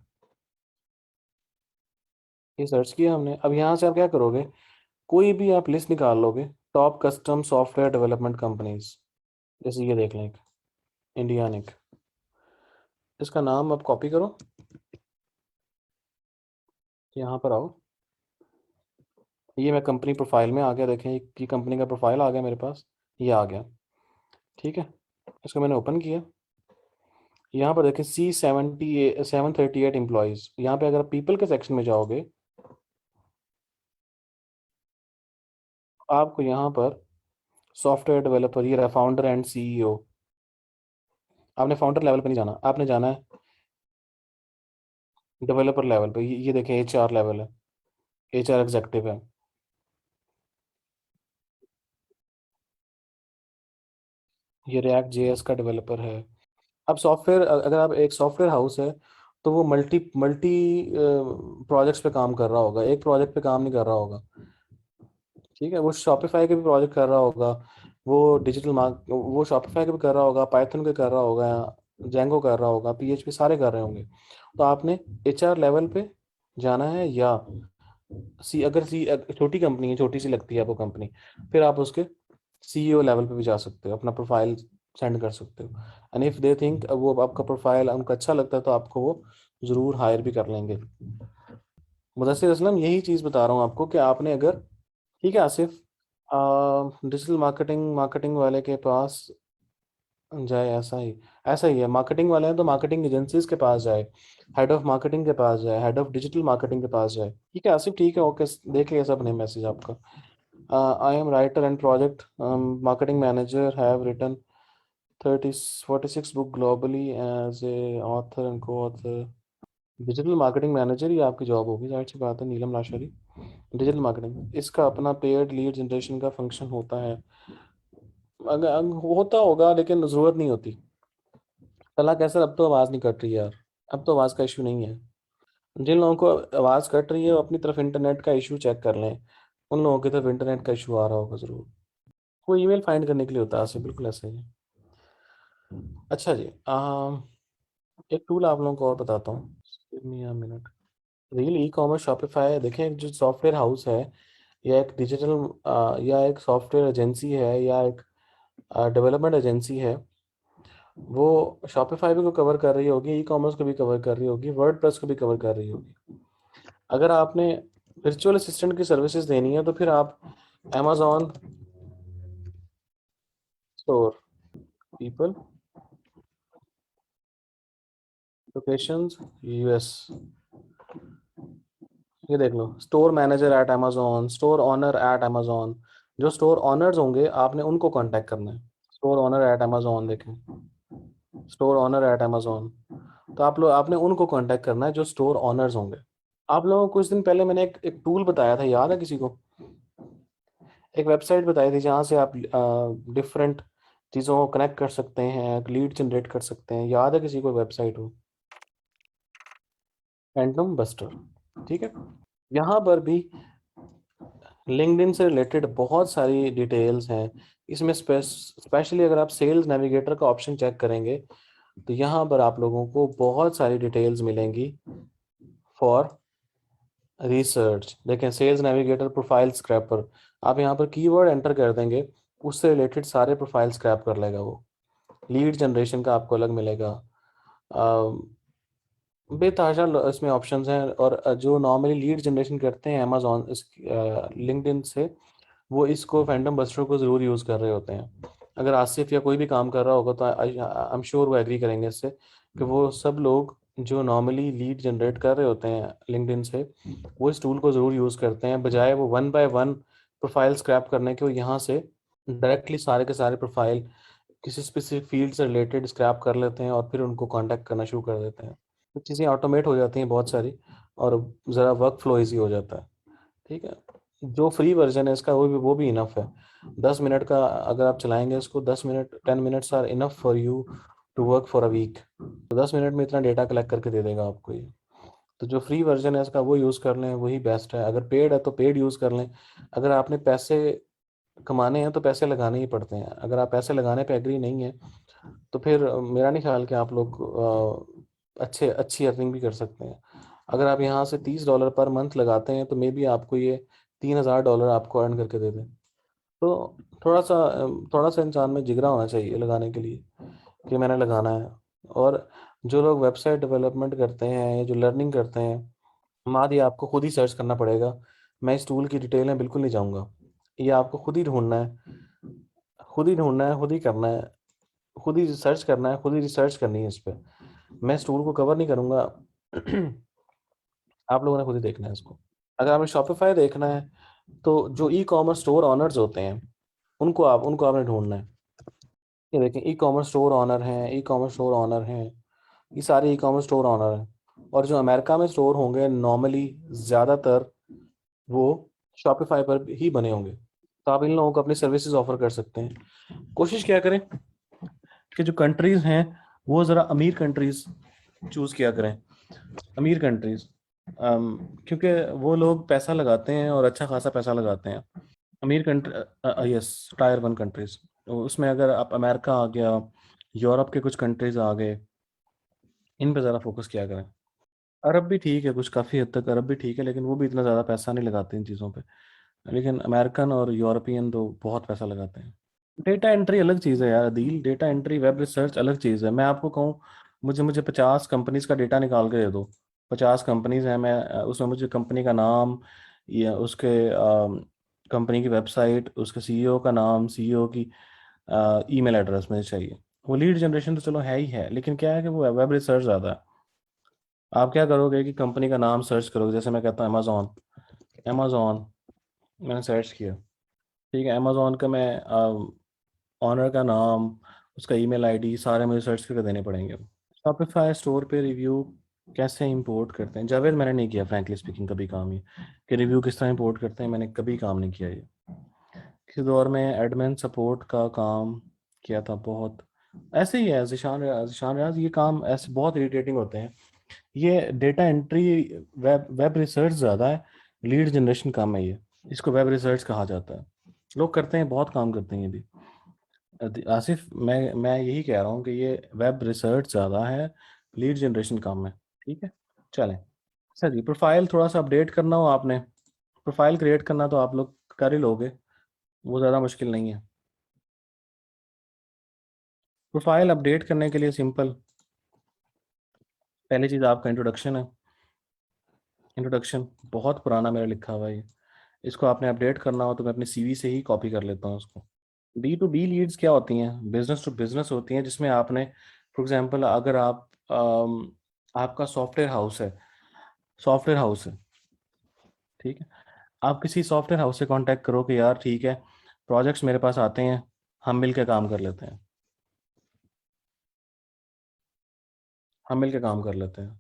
ये सर्च किया हमने, अब यहाँ से आप क्या करोगे, कोई भी आप लिस्ट निकाल लोगे, top custom software development companies, जैसे ये देख लें, इंडियानिक, इसका नाम आप कॉपी करो, यहाँ पर आओ, ये मैं कंपनी प्रोफाइल में आ गया, देखें ये कंपनी का प्रोफाइल आ गया मेरे पास, ये आ गया, ठीक है, इसको मैंने ओपन किया, यहाँ पर देखें C738 एम्प्लॉयज़, यहाँ पे अगर आप पीपल के सेक्शन में जाओगे, आपको यहाँ पर सॉफ्टवेयर डेवलपर, ये रहा फाउंडर एंड सीईओ, आपने फाउंडर लेवल पे नहीं जाना, आपने जाना है डेवलपर लेवल पे, ये देखें एचआर लेवल है, एचआर एग्जेक्टिव है, ये रिएक्ट जेएस का डेवलपर है। अब सॉफ्टवेयर, अगर आप एक सॉफ्टवेयर हाउस है, तो वो मल्टी मल्टी प्रोजेक्ट्स पे काम कर रहा होगा, एक प्रोजेक्ट पे काम नहीं कर रहा होगा, ठीक है, वो शॉपिफाई के भी प्रोजेक्ट कर रहा होगा, वो डिजिटल मार्क वो शॉपिफाई के भी कर रहा होगा, पाइथन के कर रहा होगा, जेंगो कर रहा होगा, पीएचपी सारे कर रहे होंगे, तो आपने एचआर लेवल पे जाना है, या अगर छोटी कंपनी है, छोटी सी लगती है आपको कंपनी, फिर आप उसके सीईओ लेवल पे भी जा सकते हो, अपना प्रोफाइल सेंड कर सकते हो, एंड इफ दे थिंक वो आपका प्रोफाइल उनको अच्छा लगता है, तो आपको वो ज़रूर हायर भी कर लेंगे। मुदस्सिर असलम, यही चीज़ बता रहा हूँ आपको कि आपने अगर, ठीक है आसिफ, डिजिटल मार्केटिंग, मार्केटिंग वाले के पास जाए, ऐसा ही है, मार्केटिंग वाले हैं तो मार्केटिंग एजेंसीज के पास जाए, हेड ऑफ मार्केटिंग के पास जाए, हेड ऑफ डिजिटल मार्केटिंग के पास जाए, ठीक है आसिफ, ठीक है, ओके, देख लिया सब ने मैसेज आपका। I am writer and project marketing manager, have written 46 book globally as a author and coauthor. Digital marketing manager ही आपकी जॉब होगी, जाहिर सी बात है, नीलम लाशारी। डिजिटल मार्केटिंग, इसका अपना पेड लीड जनरेशन का फंक्शन होता है, अगर होता होगा लेकिन ज़रूरत नहीं होती। सलाह कैसे, अब तो आवाज़ नहीं कट रही है यार, अब तो आवाज़ का इशू नहीं है। जिन लोगों को आवाज़ कट रही है, वो अपनी तरफ इंटरनेट का इशू चेक कर लें, उन लोगों की तरफ इंटरनेट का इशू आ रहा होगा ज़रूर, वो ईमेल फाइंड करने के लिए होता है, ऐसे बिल्कुल ऐसे ही है। अच्छा जी, एक टूल आप लोगों को और बताता हूँ, give me a minute. Real e commerce Shopify, देखें, एक जो सॉफ्टवेयर हाउस है, या एक डिजिटल या एक सॉफ्टवेयर एजेंसी है, या एक डेवलपमेंट एजेंसी है, वो शॉपिफाई भी को कवर कर रही होगी, ई कॉमर्स को भी कवर कर रही होगी, वर्ड प्रेस को भी कवर कर रही होगी। अगर आपने वर्चुअल असिस्टेंट की सर्विसेज देनी है, तो फिर आप amazon store, people, locations, US, ये देख लो, store manager at amazon, store owner at amazon, जो स्टोर ऑनर्स होंगे आपने उनको कांटेक्ट करना है, स्टोर ऑनर एट amazon, देखें, स्टोर ऑनर एट amazon, तो आपने उनको कांटेक्ट करना है जो स्टोर ऑनर्स होंगे। आप लोगों को कुछ दिन पहले मैंने एक टूल बताया था, याद है किसी को? एक वेबसाइट बताई थी जहाँ से आप डिफरेंट चीज़ों को कनेक्ट कर सकते हैं, लीड जनरेट कर सकते हैं। याद है किसी को वेबसाइट हो? Phantom buster. ठीक है। यहाँ पर भी लिंक्डइन से रिलेटेड बहुत सारी डिटेल्स हैं। इसमें स्पेशली अगर आप सेल्स नेविगेटर का ऑप्शन चेक करेंगे तो यहाँ पर आप लोगों को बहुत सारी डिटेल्स मिलेंगी फॉर रिसर्च। देखें, सेल्स नेविगेटर प्रोफाइल स्क्रैपर, आप यहाँ पर कीवर्ड एंटर कर देंगे, उससे रिलेटेड सारे प्रोफाइल स्क्रैप कर लेगा वो। लीड जनरेशन का आपको अलग मिलेगा। बेताजा इसमें ऑप्शंस हैं। और जो नॉर्मली लीड जनरेशन करते हैं अमेजोन इस लिंक्डइन से, वो इसको फैंटम बस्टर को ज़रूर यूज़ कर रहे होते हैं। अगर आसिफ या कोई भी काम कर रहा होगा तो आई एम श्योर वो एग्री करेंगे इससे, कि वो सब लोग जो नॉर्मली लीड जनरेट कर रहे होते हैं लिंक्डइन से, वो इस टूल को ज़रूर यूज़ करते हैं, बजाय वो one by one profile scrap करने के। वो यहाँ से डायरेक्टली सारे के सारे प्रोफाइल किसी स्पेसिफिक फील्ड से रिलेटेड स्क्रैप कर लेते हैं और फिर उनको कांटेक्ट करना शुरू कर देते हैं। तो चीज़ें ऑटोमेट हो जाती हैं बहुत सारी, और ज़रा वर्क फ्लो ईजी हो जाता है। ठीक है। जो फ्री वर्जन है इसका, वो भी इनफ है। 10 मिनट का अगर आप चलाएंगे इसको, 10 minute 10 minutes are enough for you to work for a week. तो 10 मिनट में इतना डेटा कलेक्ट करके दे देगा आपको ये। तो जो फ्री वर्जन है इसका वो यूज़ कर लें, वही बेस्ट है। अगर पेड है तो पेड यूज़ कर लें। अगर आपने पैसे कमाने हैं तो पैसे लगाने ही पड़ते हैं। अगर आप पैसे लगाने पे एग्री नहीं है तो फिर मेरा नहीं ख्याल कि आप लोग अच्छी अर्निंग भी कर सकते हैं। अगर आप यहाँ से $30 पर मंथ लगाते हैं तो मे बी आपको ये $3000 आपको अर्न करके दे दें। तो थोड़ा सा इंसान में जिगरा होना चाहिए लगाने के लिए, कि मैंने लगाना है। और जो लोग वेबसाइट डेवलपमेंट करते हैं या जो लर्निंग करते हैं, माद ये आपको खुद ही सर्च करना पड़ेगा। मैं इस टूल की डिटेल में बिल्कुल नहीं जाऊँगा। ये आपको खुद ही ढूंढना है, खुद ही ढूंढना है, खुद ही करना है, खुद ही सर्च करना है, खुद ही रिसर्च करनी है इस पर। मैं इस टूल को कवर नहीं करूँगा। आप लोगों ने खुद ही देखना है इसको। अगर आपने शॉपिफाई देखना है तो जो ई कॉमर्स स्टोर ऑनर्स होते हैं उनको आपने ढूंढना है। ये देखें, ई कॉमर्स स्टोर ऑनर हैं, ई कॉमर्स स्टोर ऑनर हैं, ये सारे ई कॉमर्स स्टोर ऑनर हैं। और जो अमेरिका में स्टोर होंगे नॉर्मली, ज़्यादातर वो शॉपिफाई पर ही बने होंगे। तो आप इन लोगों को अपनी सर्विसेज ऑफर कर सकते हैं। कोशिश क्या करें कि जो कंट्रीज़ हैं वो ज़रा अमीर कंट्रीज़ चूज़ किया करें। अमीर कंट्रीज़, क्योंकि वो लोग पैसा लगाते हैं और अच्छा खासा पैसा लगाते हैं। अमीर कंट्री, यस, टायर 1 कंट्रीज़। तो उसमें अगर आप अमेरिका आ गया, यूरोप के कुछ कंट्रीज़ आ गए, इन पे ज़रा फोकस किया करें। अरब भी ठीक है, कुछ काफ़ी हद तक अरब भी ठीक है, लेकिन वो भी इतना ज़्यादा पैसा नहीं लगाते इन चीज़ों पे। लेकिन अमेरिकन और यूरोपियन तो बहुत पैसा लगाते हैं। डेटा एंट्री अलग चीज़ है यार Adeel, data entry web research अलग चीज़ है। मैं आपको कहूँ, मुझे मुझे 50 कंपनीज का डेटा निकाल के दे दो। 50 कंपनीज हैं, मैं उसमें मुझे कंपनी का नाम, या उसके कंपनी की वेबसाइट, उसके सीईओ का नाम, सीईओ की ईमेल एड्रेस मुझे चाहिए। वो लीड जनरेशन तो चलो है ही है, लेकिन क्या है कि वो वेब रिसर्च ज़्यादा है। आप क्या करोगे कि कंपनी का नाम सर्च करोगे, जैसे मैं कहता हूँ अमेजोन। अमेजोन मैंने सर्च किया, ठीक है। अमेजोन का मैं ऑनर का नाम, उसका ईमेल आईडी सारे मुझे सर्च करके देने पड़ेंगे। शॉपिफाई स्टोर पे रिव्यू कैसे इंपोर्ट करते हैं, जावेद, मैंने नहीं किया फ्रैंकली स्पीकिंग कभी काम ये, कि रिव्यू किस तरह इंपोर्ट करते हैं, मैंने कभी काम नहीं किया ये। किसी दौर में एडमिन सपोर्ट का काम किया था बहुत। ऐसे ही है ज़िशान रियाज, ये काम ऐसे बहुत इरिटेटिंग होते हैं। ये data entry, web web research ज़्यादा है, लीड जनरेशन काम है ये। इसको वेब रिसर्च कहा जाता है। लोग करते हैं, बहुत काम करते हैं ये भी। आसिफ, मैं यही कह रहा हूँ कि ये वेब रिसर्च ज़्यादा है, लीड जनरेशन कम है। ठीक है, चलें। सर जी, प्रोफाइल थोड़ा सा अपडेट करना हो आपने, प्रोफाइल क्रिएट करना तो आप लोग कर ही लोगे, वो ज़्यादा मुश्किल नहीं है। प्रोफाइल अपडेट करने के लिए सिंपल, पहली चीज़ आपका इंट्रोडक्शन है। इंट्रोडक्शन बहुत पुराना मेरा लिखा हुआ है ये। इसको आपने अपडेट करना हो तो मैं अपने सीवी से ही कॉपी कर लेता हूँ उसको। B2B लीड्स क्या होती हैं? बिजनेस टू बिजनेस होती हैं, जिसमें आपने, फॉर एग्जांपल, अगर आपका सॉफ्टवेयर हाउस है, ठीक है। आप किसी सॉफ्टवेयर हाउस से कांटेक्ट करो कि यार ठीक है, प्रोजेक्ट्स मेरे पास आते हैं, हम मिल के काम कर लेते हैं। हम मिल के काम कर लेते हैं।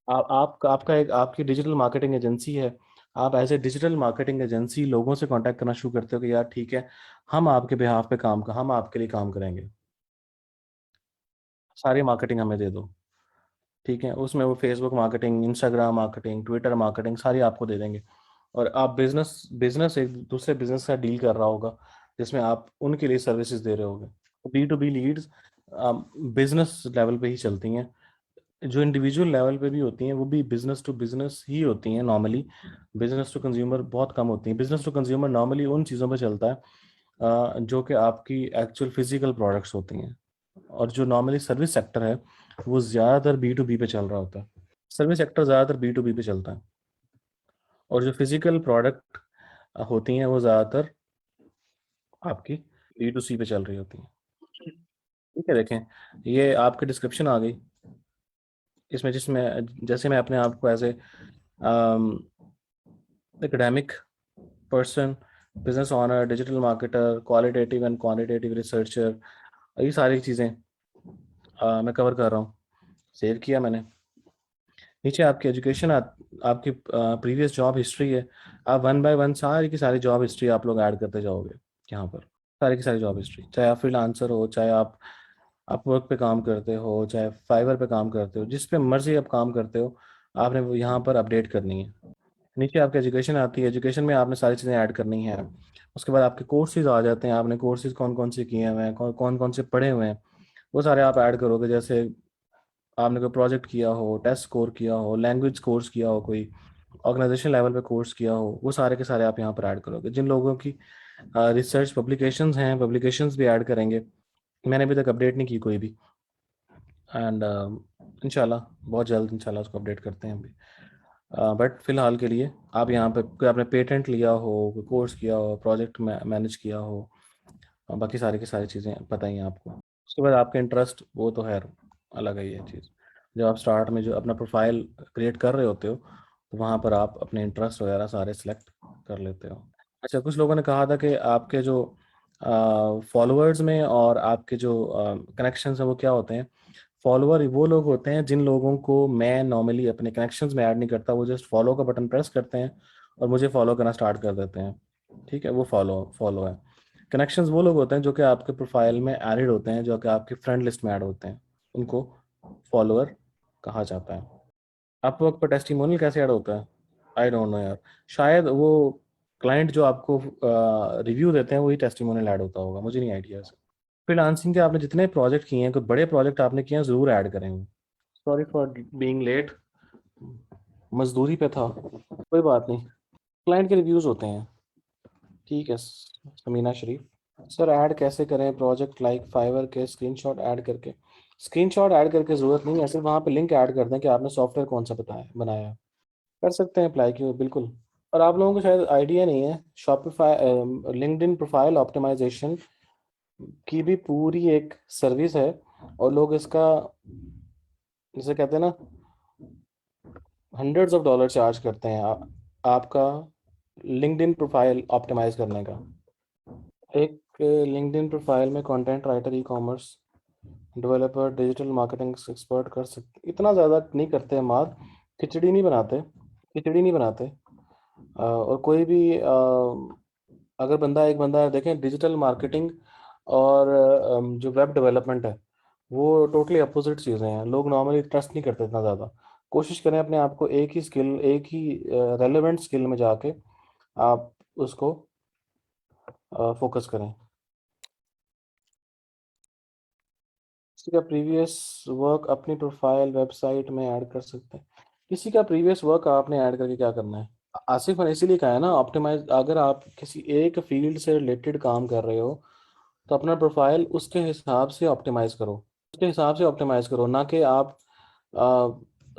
आप आपका एक आपकी डिजिटल मार्केटिंग एजेंसी है। आप as a digital marketing agency लोगों से कांटेक्ट करना शुरू करते हो कि यार ठीक है, हम आपके बिहाफ पे हम आपके लिए काम करेंगे, सारी मार्केटिंग हमें दे दो। ठीक है, उसमें वो Facebook marketing, Instagram marketing, Twitter marketing सारी आपको दे देंगे। और आप बिजनेस बिजनेस एक दूसरे बिजनेस का डील कर रहा होगा जिसमें आप उनके लिए सर्विसेज दे रहे होगे। B to B leads business level पे ही चलती हैं। जो इंडिविजुअल लेवल पे भी होती हैं वो भी बिजनेस टू बिजनेस ही होती हैं नॉर्मली। बिजनेस टू कंज्यूमर बहुत कम होती हैं। बिजनेस टू कंज्यूमर नॉर्मली उन चीज़ों पे चलता है जो कि आपकी एक्चुअल फिजिकल प्रोडक्ट्स होती हैं। और जो नॉर्मली सर्विस सेक्टर है वो ज़्यादातर बी टू बी पे चल रहा होता है। सर्विस सेक्टर ज़्यादातर बी टू बी पे चलता है। और जो फिजिकल प्रोडक्ट होती हैं वो ज़्यादातर आपकी बी टू सी पे चल रही होती हैं। ठीक है, देखें, ये आपकी डिस्क्रिप्शन आ गई इसमें, जिसमें जैसे मैं अपने आप को as a academic person, business owner, digital marketer, qualitative and quantitative researcher, ये सारी चीज़ें मैं कवर कर रहा हूँ। सेव किया मैंने। नीचे आपकी एजुकेशन आपकी प्रीवियस जॉब हिस्ट्री है। आप वन बाय वन सारी की सारी जॉब हिस्ट्री आप लोग ऐड करते जाओगे यहाँ पर। सारी की सारी जॉब हिस्ट्री, चाहे आप फ्रीलांसर हो, चाहे आप अपवर्क पे काम करते हो, चाहे फाइवर पे काम करते हो, जिस पे मर्जी आप काम करते हो, आपने वो यहाँ पर अपडेट करनी है। नीचे आपकी एजुकेशन आती है, एजुकेशन में आपने सारी चीज़ें ऐड करनी है। उसके बाद आपके कोर्सेज आ जाते हैं, आपने कोर्सेज कौन कौन से किए हुए हैं, कौन कौन से पढ़े हुए हैं, वो सारे आप ऐड करोगे। जैसे आपने कोई प्रोजेक्ट किया हो, टेस्ट स्कोर किया हो, लैंग्वेज कोर्स किया हो, कोई ऑर्गेनाइजेशन लेवल पे कोर्स किया हो, वो सारे के सारे आप यहाँ पर ऐड करोगे। जिन लोगों की रिसर्च पब्लिकेशंस हैं, पब्लिकेशंस भी ऐड करेंगे। मैंने अभी तक अपडेट नहीं की कोई भी। एंड इंशाल्लाह बहुत जल्द इंशाल्लाह उसको अपडेट करते हैं अभी। बट फिलहाल के लिए आप यहाँ पे कोई आपने पेटेंट लिया हो, कोई कोर्स किया हो, प्रोजेक्ट मैनेज किया हो, बाकी सारी की सारी चीज़ें पता ही हैं आपको। उसके बाद आपके इंटरेस्ट वो तो है अलग है ये चीज़। जब आप स्टार्ट में जो अपना प्रोफाइल क्रिएट कर रहे होते हो तो वहाँ पर आप अपने इंटरेस्ट वगैरह सारे सिलेक्ट कर लेते हो। अच्छा, कुछ लोगों ने कहा था कि आपके जो फॉलोअर्स में और आपके जो कनेक्शंस हैं वो क्या होते हैं। फॉलोअर वो लोग होते हैं जिन लोगों को मैं नॉर्मली अपने कनेक्शंस में ऐड नहीं करता, वो जस्ट फॉलो का बटन प्रेस करते हैं और मुझे फॉलो करना स्टार्ट कर देते हैं। ठीक है, वो फॉलो फॉलो है। कनेक्शंस वो लोग होते हैं जो कि आपके प्रोफाइल में एडेड होते हैं, जो कि आपके फ्रेंड लिस्ट में ऐड होते हैं, उनको फॉलोअर कहा जाता है। अपवर्क पर टेस्टिमोनियल कैसे ऐड होता है, आई डोंट नो यार। शायद वो क्लाइंट जो आपको रिव्यू देते हैं वही टेस्टिमोनियल ऐड होता होगा, मुझे नहीं आइडिया। फ्रीलांसिंग के आपने जितने प्रोजेक्ट किए हैं, कोई बड़े प्रोजेक्ट आपने किए हैं, ज़रूर ऐड करेंगे। सॉरी फॉर बीइंग लेट, मजदूरी पे था, कोई बात नहीं। क्लाइंट के रिव्यूज़ होते हैं। ठीक है समीना शरीफ, सर ऐड कैसे करें प्रोजेक्ट लाइक फाइवर के स्क्रीनशॉट ऐड करके? स्क्रीनशॉट ऐड करके ज़रूरत नहीं है, सिर्फ वहाँ पे लिंक ऐड कर दें कि आपने सॉफ्टवेयर कौन सा बताया बनाया है। कर सकते हैं अप्लाई, क्यों, बिल्कुल। और आप लोगों को शायद आइडिया नहीं है, शॉपिफाई लिंक्डइन प्रोफाइल ऑप्टिमाइजेशन की भी पूरी एक सर्विस है। और लोग इसका, जिसे कहते हैं ना, हंड्रेड्स ऑफ डॉलर चार्ज करते हैं आपका लिंक्डइन प्रोफाइल ऑप्टिमाइज करने का। एक लिंक्डइन प्रोफाइल में content writer, e commerce developer, digital marketing expert कर सकते, इतना ज़्यादा नहीं करते हैं मार, खिचड़ी नहीं बनाते, खिचड़ी नहीं बनाते। और कोई भी अगर बंदा एक बंदा देखें, डिजिटल मार्केटिंग और जो वेब डेवलपमेंट है वो टोटली अपोजिट चीज़ें हैं। लोग नॉर्मली ट्रस्ट नहीं करते इतना ज़्यादा। कोशिश करें अपने आप को एक ही स्किल, एक ही रेलेवेंट स्किल में जाके आप उसको फोकस करें। किसी का प्रीवियस वर्क अपनी प्रोफाइल वेबसाइट में ऐड कर सकते हैं। किसी का प्रीवियस वर्क आपने ऐड करके क्या करना है? आसिफ ने इसीलिए कहा है ना ऑप्टिमाइज। अगर आप किसी एक फील्ड से रिलेटेड काम कर रहे हो तो अपना प्रोफाइल उसके हिसाब से ऑप्टिमाइज करो, उसके हिसाब से ऑप्टिमाइज करो, ना कि आप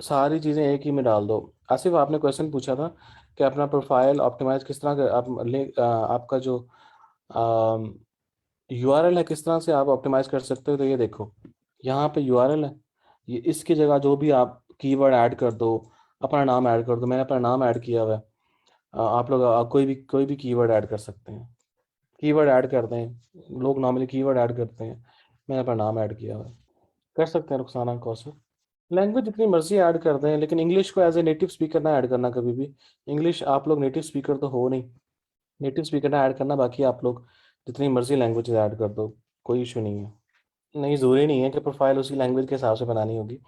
सारी चीज़ें एक ही में डाल दो। आसिफ, आपने क्वेश्चन पूछा था कि अपना प्रोफाइल ऑप्टिमाइज किस तरह कर, आपका जो यूआरएल है किस तरह से आप ऑप्टिमाइज कर सकते हो। तो ये देखो, यहाँ पे यूआरएल है, ये इसकी जगह जो भी आप कीवर्ड ऐड कर दो, अपना नाम ऐड कर दो। मैंने अपना नाम ऐड किया हुआ है। आप लोग कोई भी कीवर्ड ऐड कर सकते हैं। कीवर्ड ऐड करते हैं, लोग नॉर्मली कीवर्ड ऐड करते हैं, मैंने अपना नाम ऐड किया हुआ है। कर सकते हैं रुखसाना कौसर। लैंग्वेज जितनी मर्जी ऐड कर दें, लेकिन इंग्लिश को एज ए नेटिव स्पीकर ना ऐड करना कभी भी। इंग्लिश आप लोग नेटिव स्पीकर तो हो नहीं, नेटिव स्पीकर ना ऐड करना, बाकी आप लोग जितनी मर्जी लैंग्वेज ऐड कर दो, कोई इशू नहीं है। नहीं, ज़रूरी नहीं है कि प्रोफाइल उसी लैंग्वेज के हिसाब से बनानी होगी।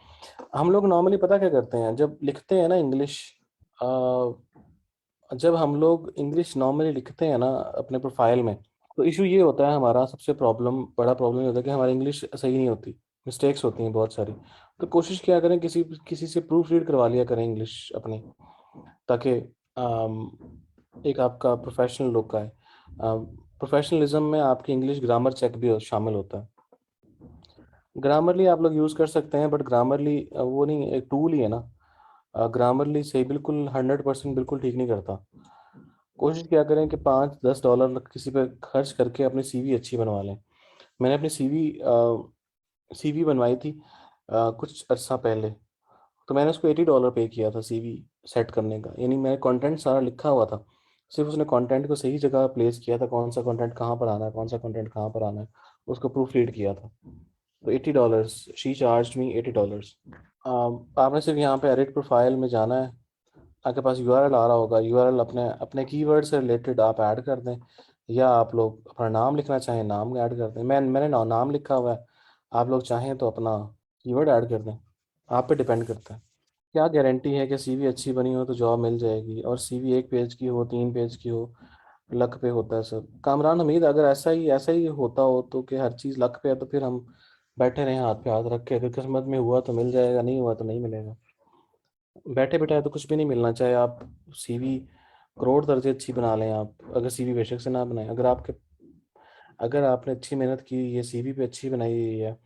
हम लोग नॉर्मली पता क्या करते हैं, जब लिखते हैं ना इंग्लिश, जब हम लोग इंग्लिश नॉर्मली लिखते हैं ना अपने प्रोफाइल में, तो इशू ये होता है हमारा, सबसे बड़ा प्रॉब्लम ये होता है कि हमारी इंग्लिश सही नहीं होती, मिस्टेक्स होती हैं बहुत सारी। तो कोशिश किया करें, किसी किसी से प्रूफ रीड करवा लिया करें इंग्लिश अपनी, ताकि एक आपका प्रोफेशनल लुक आए। प्रोफेशनलिज्म में आपकी इंग्लिश ग्रामर चेक भी शामिल होता है। ग्रामरली आप लोग यूज़ कर सकते हैं, बट ग्रामरली वो नहीं, एक टूल ही है ना। ग्रामरली सही बिल्कुल 100% बिल्कुल ठीक नहीं करता। कोशिश किया करें कि $5-10 किसी पे खर्च करके अपनी सीवी अच्छी बनवा लें। मैंने अपनी सीवी बनवाई थी कुछ अर्सा पहले, तो मैंने उसको $80 पे किया था सीवी सेट करने का। यानी मैं कंटेंट सारा लिखा हुआ था, सिर्फ उसने कंटेंट को सही जगह प्लेस किया था, कौन सा कंटेंट कहाँ पर आना है, कौन सा कंटेंट कहाँ पर आना है, उसको प्रूफ रीड किया था। तो $80, शी चार्ज मी $80। आपने सिर्फ यहाँ पे एडिट प्रोफाइल में जाना है, आपके पास यूआरएल आ रहा होगा, यूआरएल अपने अपने कीवर्ड से रिलेटेड आप ऐड कर दें, या आप लोग अपना नाम लिखना चाहें नाम ऐड कर दें। मैंने नाम लिखा हुआ है, आप लोग चाहें तो अपना कीवर्ड ऐड कर दें, आप पे डिपेंड करता है। क्या गारंटी है कि सीवी अच्छी बनी हो तो जॉब मिल जाएगी, और सीवी 1 पेज की हो, 3 पेज की हो, लक पे होता है सब। कामरान हमीद, अगर ऐसा ही होता हो तो कि हर चीज़ लक पे है, तो फिर हम बैठे रहें हाथ पे हाथ रख के, अगर किस्मत में हुआ तो मिल जाएगा, नहीं हुआ तो नहीं मिलेगा। बैठे बैठे तो कुछ भी नहीं मिलना, चाहे आप सीवी करोड़ दर्जे अच्छी बना लें। आप अगर सीवी बेशक से ना बनाएं, अगर आपने अच्छी मेहनत की, ये सीवी पे अच्छी बनाई हुई है,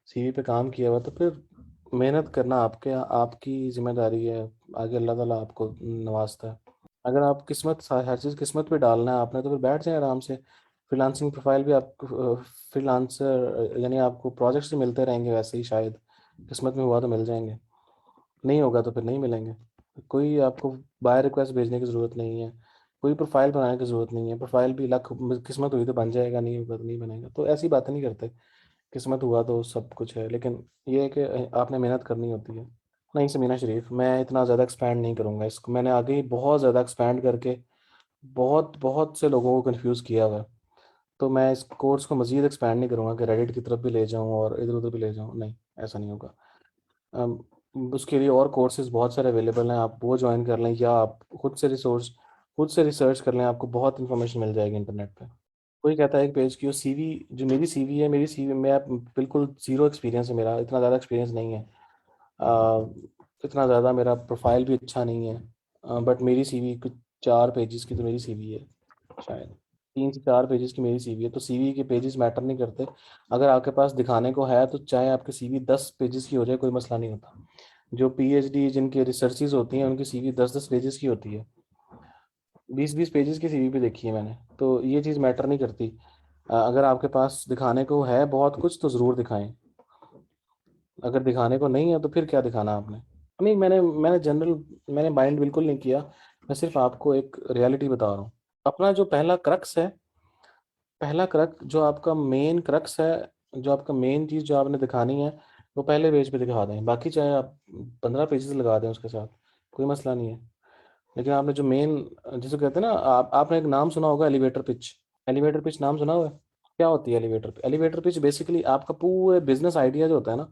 सीवी पे काम किया हुआ, तो फिर मेहनत करना आपकी जिम्मेदारी है। आगे अल्लाह ताला आपको नवाजता है। अगर आप हर चीज़ किस्मत पे डालना है आपने, तो फिर बैठ जाए आराम से। फ्रीलांसिंग प्रोफाइल भी आपको फ्रीलांसर यानी आपको प्रोजेक्ट्स भी मिलते रहेंगे वैसे ही, शायद किस्मत में हुआ तो मिल जाएंगे, नहीं होगा तो फिर नहीं मिलेंगे। कोई आपको बाय रिक्वेस्ट भेजने की ज़रूरत नहीं है, कोई प्रोफाइल बनाने की ज़रूरत नहीं है। प्रोफाइल भी लक, किस्मत हुई तो बन जाएगा, नहीं होगा तो नहीं बनेगा। तो ऐसी बातें नहीं करते, किस्मत हुआ तो सब कुछ है, लेकिन ये है कि आपने मेहनत करनी होती है। नहीं समीना शरीफ, मैं इतना ज़्यादा एक्सपैंड नहीं करूँगा इसको। मैंने आगे ही बहुत ज़्यादा एक्सपैंड करके बहुत बहुत से लोगों को कंफ्यूज किया हुआ है। तो मैं इस कोर्स को मज़ीद एक्सपैंड नहीं करूँगा कि रेडिट की तरफ भी ले जाऊँ और इधर उधर भी ले जाऊँ, नहीं, ऐसा नहीं होगा। अम, उसके लिए और कोर्सेज बहुत सारे अवेलेबल हैं, आप वो ज्वाइन कर लें, या आप खुद से रिसर्च कर लें, आपको बहुत इंफॉर्मेशन मिल जाएगी इंटरनेट पे। कोई कहता है एक पेज की, सीवी जो मेरी सीवी है, मेरी सीवी में बिल्कुल ज़ीरो एक्सपीरियंस है मेरा, इतना ज़्यादा एक्सपीरियंस नहीं है। अ, इतना ज़्यादा मेरा प्रोफाइल भी अच्छा नहीं है, बट मेरी सीवी कुछ 4 पेजेस की तो मेरी सीवी है, शायद 3 से 4 पेजेस की मेरी सीवी है। तो सीवी के पेजेस मैटर नहीं करते। अगर आपके पास दिखाने को है, तो चाहे आपकी सीवी 10 पेजेस की हो जाए, कोई मसला नहीं होता। जो पीएचडी जिनकी रिसर्चेज होती हैं, उनकी सीवी 10-10 पेजेस की होती है, 20-20 पेजेस की सीवी भी देखी है मैंने। तो ये चीज़ मैटर नहीं करती। अगर आपके पास दिखाने को है बहुत कुछ, तो ज़रूर दिखाएं। अगर दिखाने को नहीं है, तो फिर क्या दिखाना आपने। नहीं, मैंने माइंड बिल्कुल नहीं किया, मैं सिर्फ आपको एक रियलिटी बता रहा हूँ। अपना जो पहला क्रक्स जो आपका मेन क्रक्स है, जो आपका मेन चीज़ जो आपने दिखानी है, वो पहले पेज पे दिखा दें। बाकी चाहे आप 15 पेजेस लगा दें उसके साथ, कोई मसला नहीं है। लेकिन आपने जो मेन, जिसे कहते हैं ना, आपने एक नाम सुना होगा, एलिवेटर पिच। एलिवेटर पिच नाम सुना हुआ है? क्या होती है एलिवेटर पिच बेसिकली आपका पूरे बिजनेस आइडिया जो होता है ना,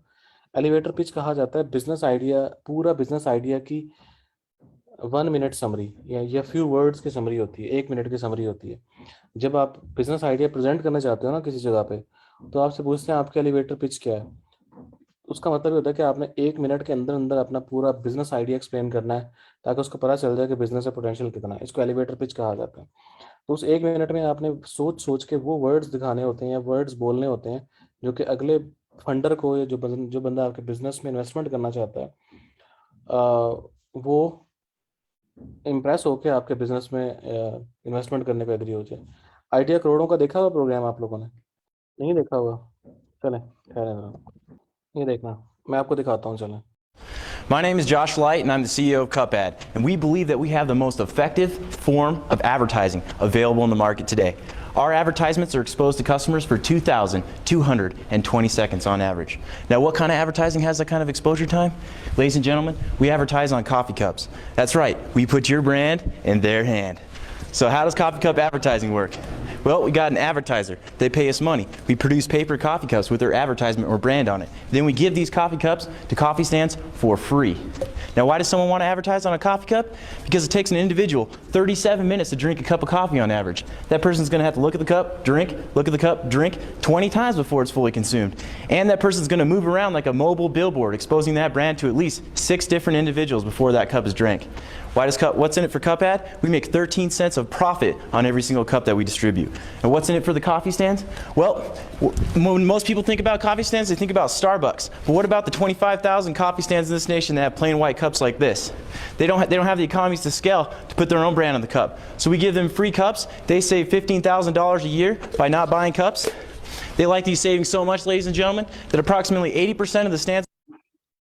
एलिवेटर पिच कहा जाता है। बिजनेस आइडिया, पूरा बिजनेस आइडिया की 1 मिनट समरी, या फ्यू वर्ड्स की समरी होती है, 1 मिनट की समरी होती है। जब आप बिजनेस आइडिया प्रेजेंट करना चाहते हो ना किसी जगह पे, तो आपसे पूछते हैं आपके एलिवेटर पिच क्या है। उसका मतलब ये होता है कि आपने 1 मिनट के अंदर अंदर अपना पूरा बिजनेस आइडिया एक्सप्लेन करना है, ताकि उसको पता चल जाए कि बिजनेस का पोटेंशियल कितना है। इसको एलिवेटर पिच कहा जाता है। तो उस 1 मिनट में आपने सोच सोच के वो वर्ड्स दिखाने होते हैं, या वर्ड्स बोलने होते हैं, जो कि अगले फंडर को, या जो बंदा आपके बिजनेस में इन्वेस्टमेंट करना चाहता है, वो इम्प्रेस होके आपके बिजनेस में इन्वेस्टमेंट करने को एग्री हो जाए। आइडिया करोड़ों का देखा हुआ प्रोग्राम आप लोगों ने? नहीं देखा हुआ? चलें, खैर है जरा। ये देखना, मैं आपको दिखाता हूँ, चलें। My name is Josh Light, and I'm the CEO of CupAd, and we believe that we have the most effective form of advertising available in the market today. Our advertisements are exposed to customers for 2,220 seconds on average. Now, what kind of advertising has that kind of exposure time? Ladies and gentlemen, we advertise on coffee cups. That's right, we put your brand in their hand. So how does coffee cup advertising work? Well, we got an advertiser. They pay us money. We produce paper coffee cups with their advertisement or brand on it. Then we give these coffee cups to coffee stands for free. Now, why does someone want to advertise on a coffee cup? Because it takes an individual 37 minutes to drink a cup of coffee on average. That person's going to have to look at the cup, drink, look at the cup, drink 20 times before it's fully consumed. And that person's going to move around like a mobile billboard, exposing that brand to at least 6 different individuals before that cup is drank. What's in it for cup ad? We make 13 cents of profit on every single cup that we distribute. And what's in it for the coffee stands? Well, when most people think about coffee stands, they think about Starbucks. But what about the 25,000 coffee stands in this nation that have plain white cups like this? They don't have the economies to scale to put their own brand on the cup. So we give them free cups. They save $15,000 a year by not buying cups. They like these savings so much, ladies and gentlemen, that approximately 80% of the stands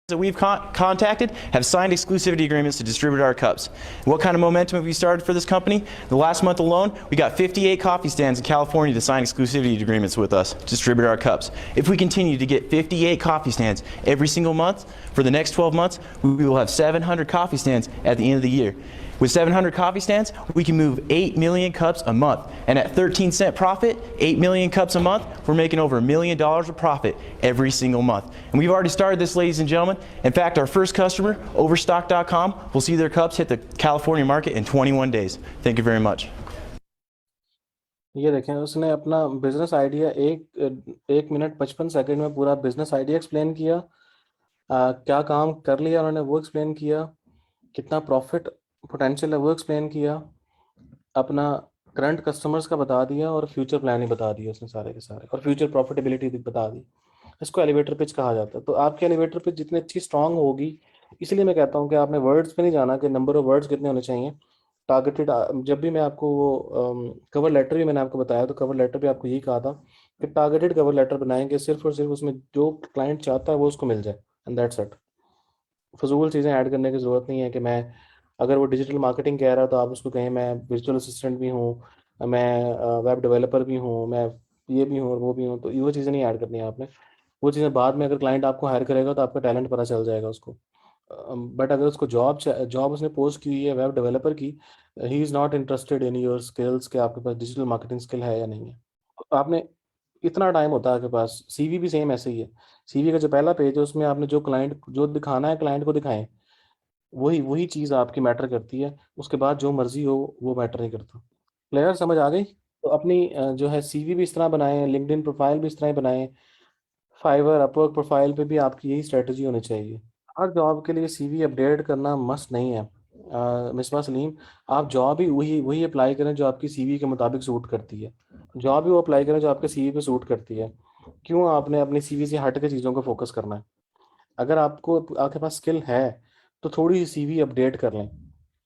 that we've contacted have signed exclusivity agreements to distribute our cups. And what kind of momentum have we started for this company? The last month alone, we got 58 coffee stands in California to sign exclusivity agreements with us to distribute our cups. If we continue to get 58 coffee stands every single month, for the next 12 months, we will have 700 coffee stands at the end of the year. With 700 coffee stands, we can move 8 million cups a month. And at 13-cent profit, 8 million cups a month, we're making over $1 million of profit every single month. And we've already started this, ladies and gentlemen. In fact, our first customer, Overstock.com, will see their cups hit the California market in 21 days. Thank you very much. ये देखें, उसने अपना business idea 1 minute 55 second में पूरा business idea explain किया, क्या काम कर लिया उन्होंने वो एक्सप्लेन किया, कितना प्रॉफिट पोटेंशियल है वो एक्सप्लेन किया, अपना करंट कस्टमर्स का बता दिया और फ्यूचर प्लान ही बता दिया उसने सारे के सारे, और फ्यूचर प्रॉफिटेबिलिटी बता दी। इसको एलिवेटर पिच कहा जाता है। तो आपकी एलिवेटर पिच जितनी अच्छी स्ट्रांग होगी, इसलिए मैं कहता हूँ कि आपने वर्ड्स पे नहीं जाना कि नंबर ऑफ वर्ड्स कितने होने चाहिए, टारगेटेड। जब भी मैं आपको वो कवर लेटर भी मैंने आपको बताया, तो कवर लेटर भी आपको यही कहा था कि टारगेटेड कवर लेटर बनाएंगे, सिर्फ और सिर्फ उसमें जो क्लाइंट चाहता है वो उसको मिल जाए, एंड दैट्स इट। फजूल चीज़ें ऐड करने की ज़रूरत नहीं है कि मैं, अगर वो डिजिटल मार्केटिंग कह रहा है तो आप उसको कहें मैं विजुअल असिस्टेंट भी हूँ, मैं वेब डेवलपर भी हूँ, मैं ये भी हूँ और वो भी हूँ। तो वो चीज़ें नहीं ऐड करनी है आपने। वो चीज़ें बाद में अगर क्लाइंट आपको हायर करेगा तो आपका टैलेंट पता चल जाएगा उसको। बट अगर उसको जॉब उसने पोस्ट की है वेब डेवलपर की, he is not interested in your skills कि आपके पास डिजिटल मार्केटिंग स्किल है या नहीं है। आपने इतना टाइम होता है आपके पास, सीवी भी सेम ऐसे ही है। सीवी का जो पहला पेज है उसमें आपने जो दिखाना है क्लाइंट को दिखाएं, वही चीज़ आपकी मैटर करती है। उसके बाद जो मर्जी हो वो मैटर नहीं करता। क्लियर, समझ आ गई? तो अपनी जो है सीवी भी इस तरह बनाएं, लिंक्डइन प्रोफाइल भी इस तरह ही बनाएं, फाइवर अपवर्क प्रोफाइल पे भी आपकी यही स्ट्रेटजी होनी चाहिए। हर जॉब के लिए सीवी अपडेट करना मस्ट नहीं है। मिसबा सलीम, आप जॉब ही वही अप्लाई करें जो आपकी सीवी के मुताबिक सूट करती है। जॉब ही वो अप्लाई करें जो आपके सीवी पे सूट करती है। क्यों आपने अपनी सीवी से हट के चीज़ों को फोकस करना है? अगर आपके पास स्किल है तो थोड़ी सी सीवी अपडेट कर लें,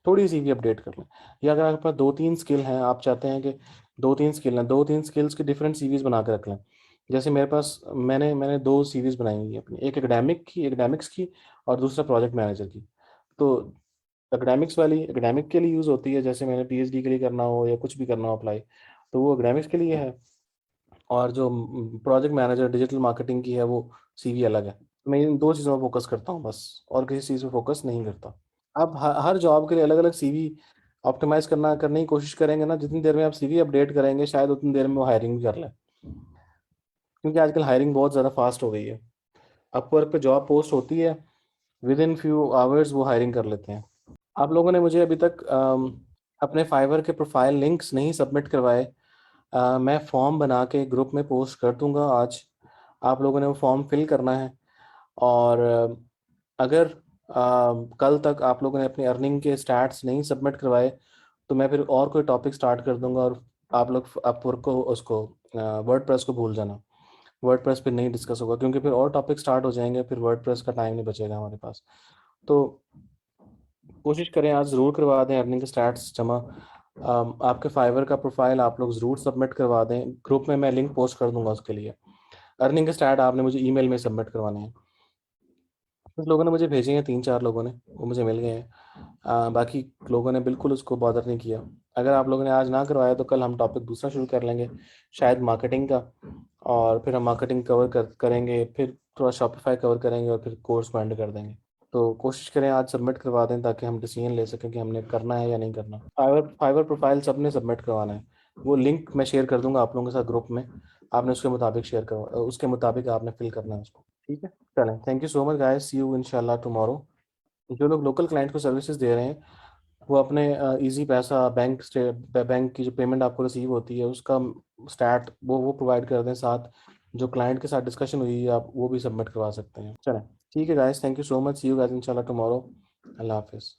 थोड़ी सी सीवी अपडेट कर लें। या अगर आपके पास 2-3 स्किल हैं, आप चाहते हैं कि 2-3 स्किल हैं, 2-3 स्किल्स की डिफरेंट सीवीज बना के रख लें। जैसे मेरे पास मैंने 2 सीवीज बनाई हुई है अपनी, एक एकेडमिक्स की और दूसरा प्रोजेक्ट मैनेजर की। तो एकेडमिक के लिए यूज़ होती है, जैसे मैंने पीएचडी के लिए करना हो या कुछ भी करना हो अप्लाई, तो वो एकेडमिक्स के लिए है। और जो प्रोजेक्ट मैनेजर डिजिटल मार्केटिंग की है वो सीवी अलग है। मैं इन 2 चीज़ों पर फोकस करता हूँ बस, और किसी चीज़ पे फोकस नहीं करता। आप हर जॉब के लिए अलग अलग सीवी ऑप्टिमाइज करने की कोशिश करेंगे ना, जितनी देर में आप सीवी अपडेट करेंगे शायद उतनी देर में वो हायरिंग भी कर लें, क्योंकि आजकल हायरिंग बहुत ज़्यादा फास्ट हो गई है। अपवर्क पे जॉब पोस्ट होती है, विद इन फ्यू आवर्स वो हायरिंग कर लेते हैं। आप लोगों ने मुझे अभी तक अपने फाइवर के प्रोफाइल लिंक्स नहीं सबमिट करवाए। मैं फॉर्म बना के ग्रुप में पोस्ट कर दूंगा आज। आप लोगों ने वो फॉर्म फिल करना है, और अगर कल तक आप लोगों ने अपनी अर्निंग के स्टैट्स नहीं सबमिट करवाए तो मैं फिर और कोई टॉपिक स्टार्ट कर दूंगा, और आप लोग अपवर्क को उसको वर्डप्रेस को भूल जाना। वर्डप्रेस पे नहीं डिस्कस होगा, क्योंकि फिर और टॉपिक स्टार्ट हो जाएंगे, फिर वर्डप्रेस का टाइम नहीं बचेगा हमारे पास। तो कोशिश करें आज ज़रूर करवा दें अर्निंग के स्टैट्स जमा। आपके फाइवर का प्रोफाइल आप लोग ज़रूर सबमिट करवा दें, ग्रुप में मैं लिंक पोस्ट कर दूंगा उसके लिए। अर्निंग के स्टैट आपने मुझे ईमेल में सबमिट करवाने हैं। कुछ लोगों ने मुझे भेजे हैं, 3-4 लोगों ने, वो मुझे मिल गए हैं। बाकी लोगों ने बिल्कुल उसको बॉदर नहीं किया। अगर आप लोगों ने आज ना करवाया तो कल हम टॉपिक दूसरा शुरू कर लेंगे, शायद मार्केटिंग का, और फिर हम मार्केटिंग करेंगे, फिर थोड़ा शॉपिफाई कवर करेंगे और फिर कोर्स को एंड कर देंगे। तो कोशिश करें आज सबमिट करवा दें ताकि हम डिसीजन ले सकें कि हमने करना है या नहीं करना। फाइवर प्रोफाइल सबने सबमिट करवाना है, वो लिंक मैं शेयर कर दूंगा आप लोगों के साथ ग्रुप में, आपने उसके मुताबिक उसके मुताबिक आपने फिल करना है उसको, ठीक है। चलें, thank you so much guys, see you इंशाल्लाह टुमारो। जो लोग लोकल क्लाइंट को सर्विसेज दे रहे हैं वो अपने इजी पैसा बैंक की जो पेमेंट आपको रिसीव होती है उसका स्टैट वो प्रोवाइड कर दें, साथ जो क्लाइंट के साथ डिस्कशन हुई है आप वो भी सबमिट करवा सकते हैं। चलें, ठीक है guys, thank you so much, see you guys इंशाल्लाह टुमारो। अल्लाह हाफिज़।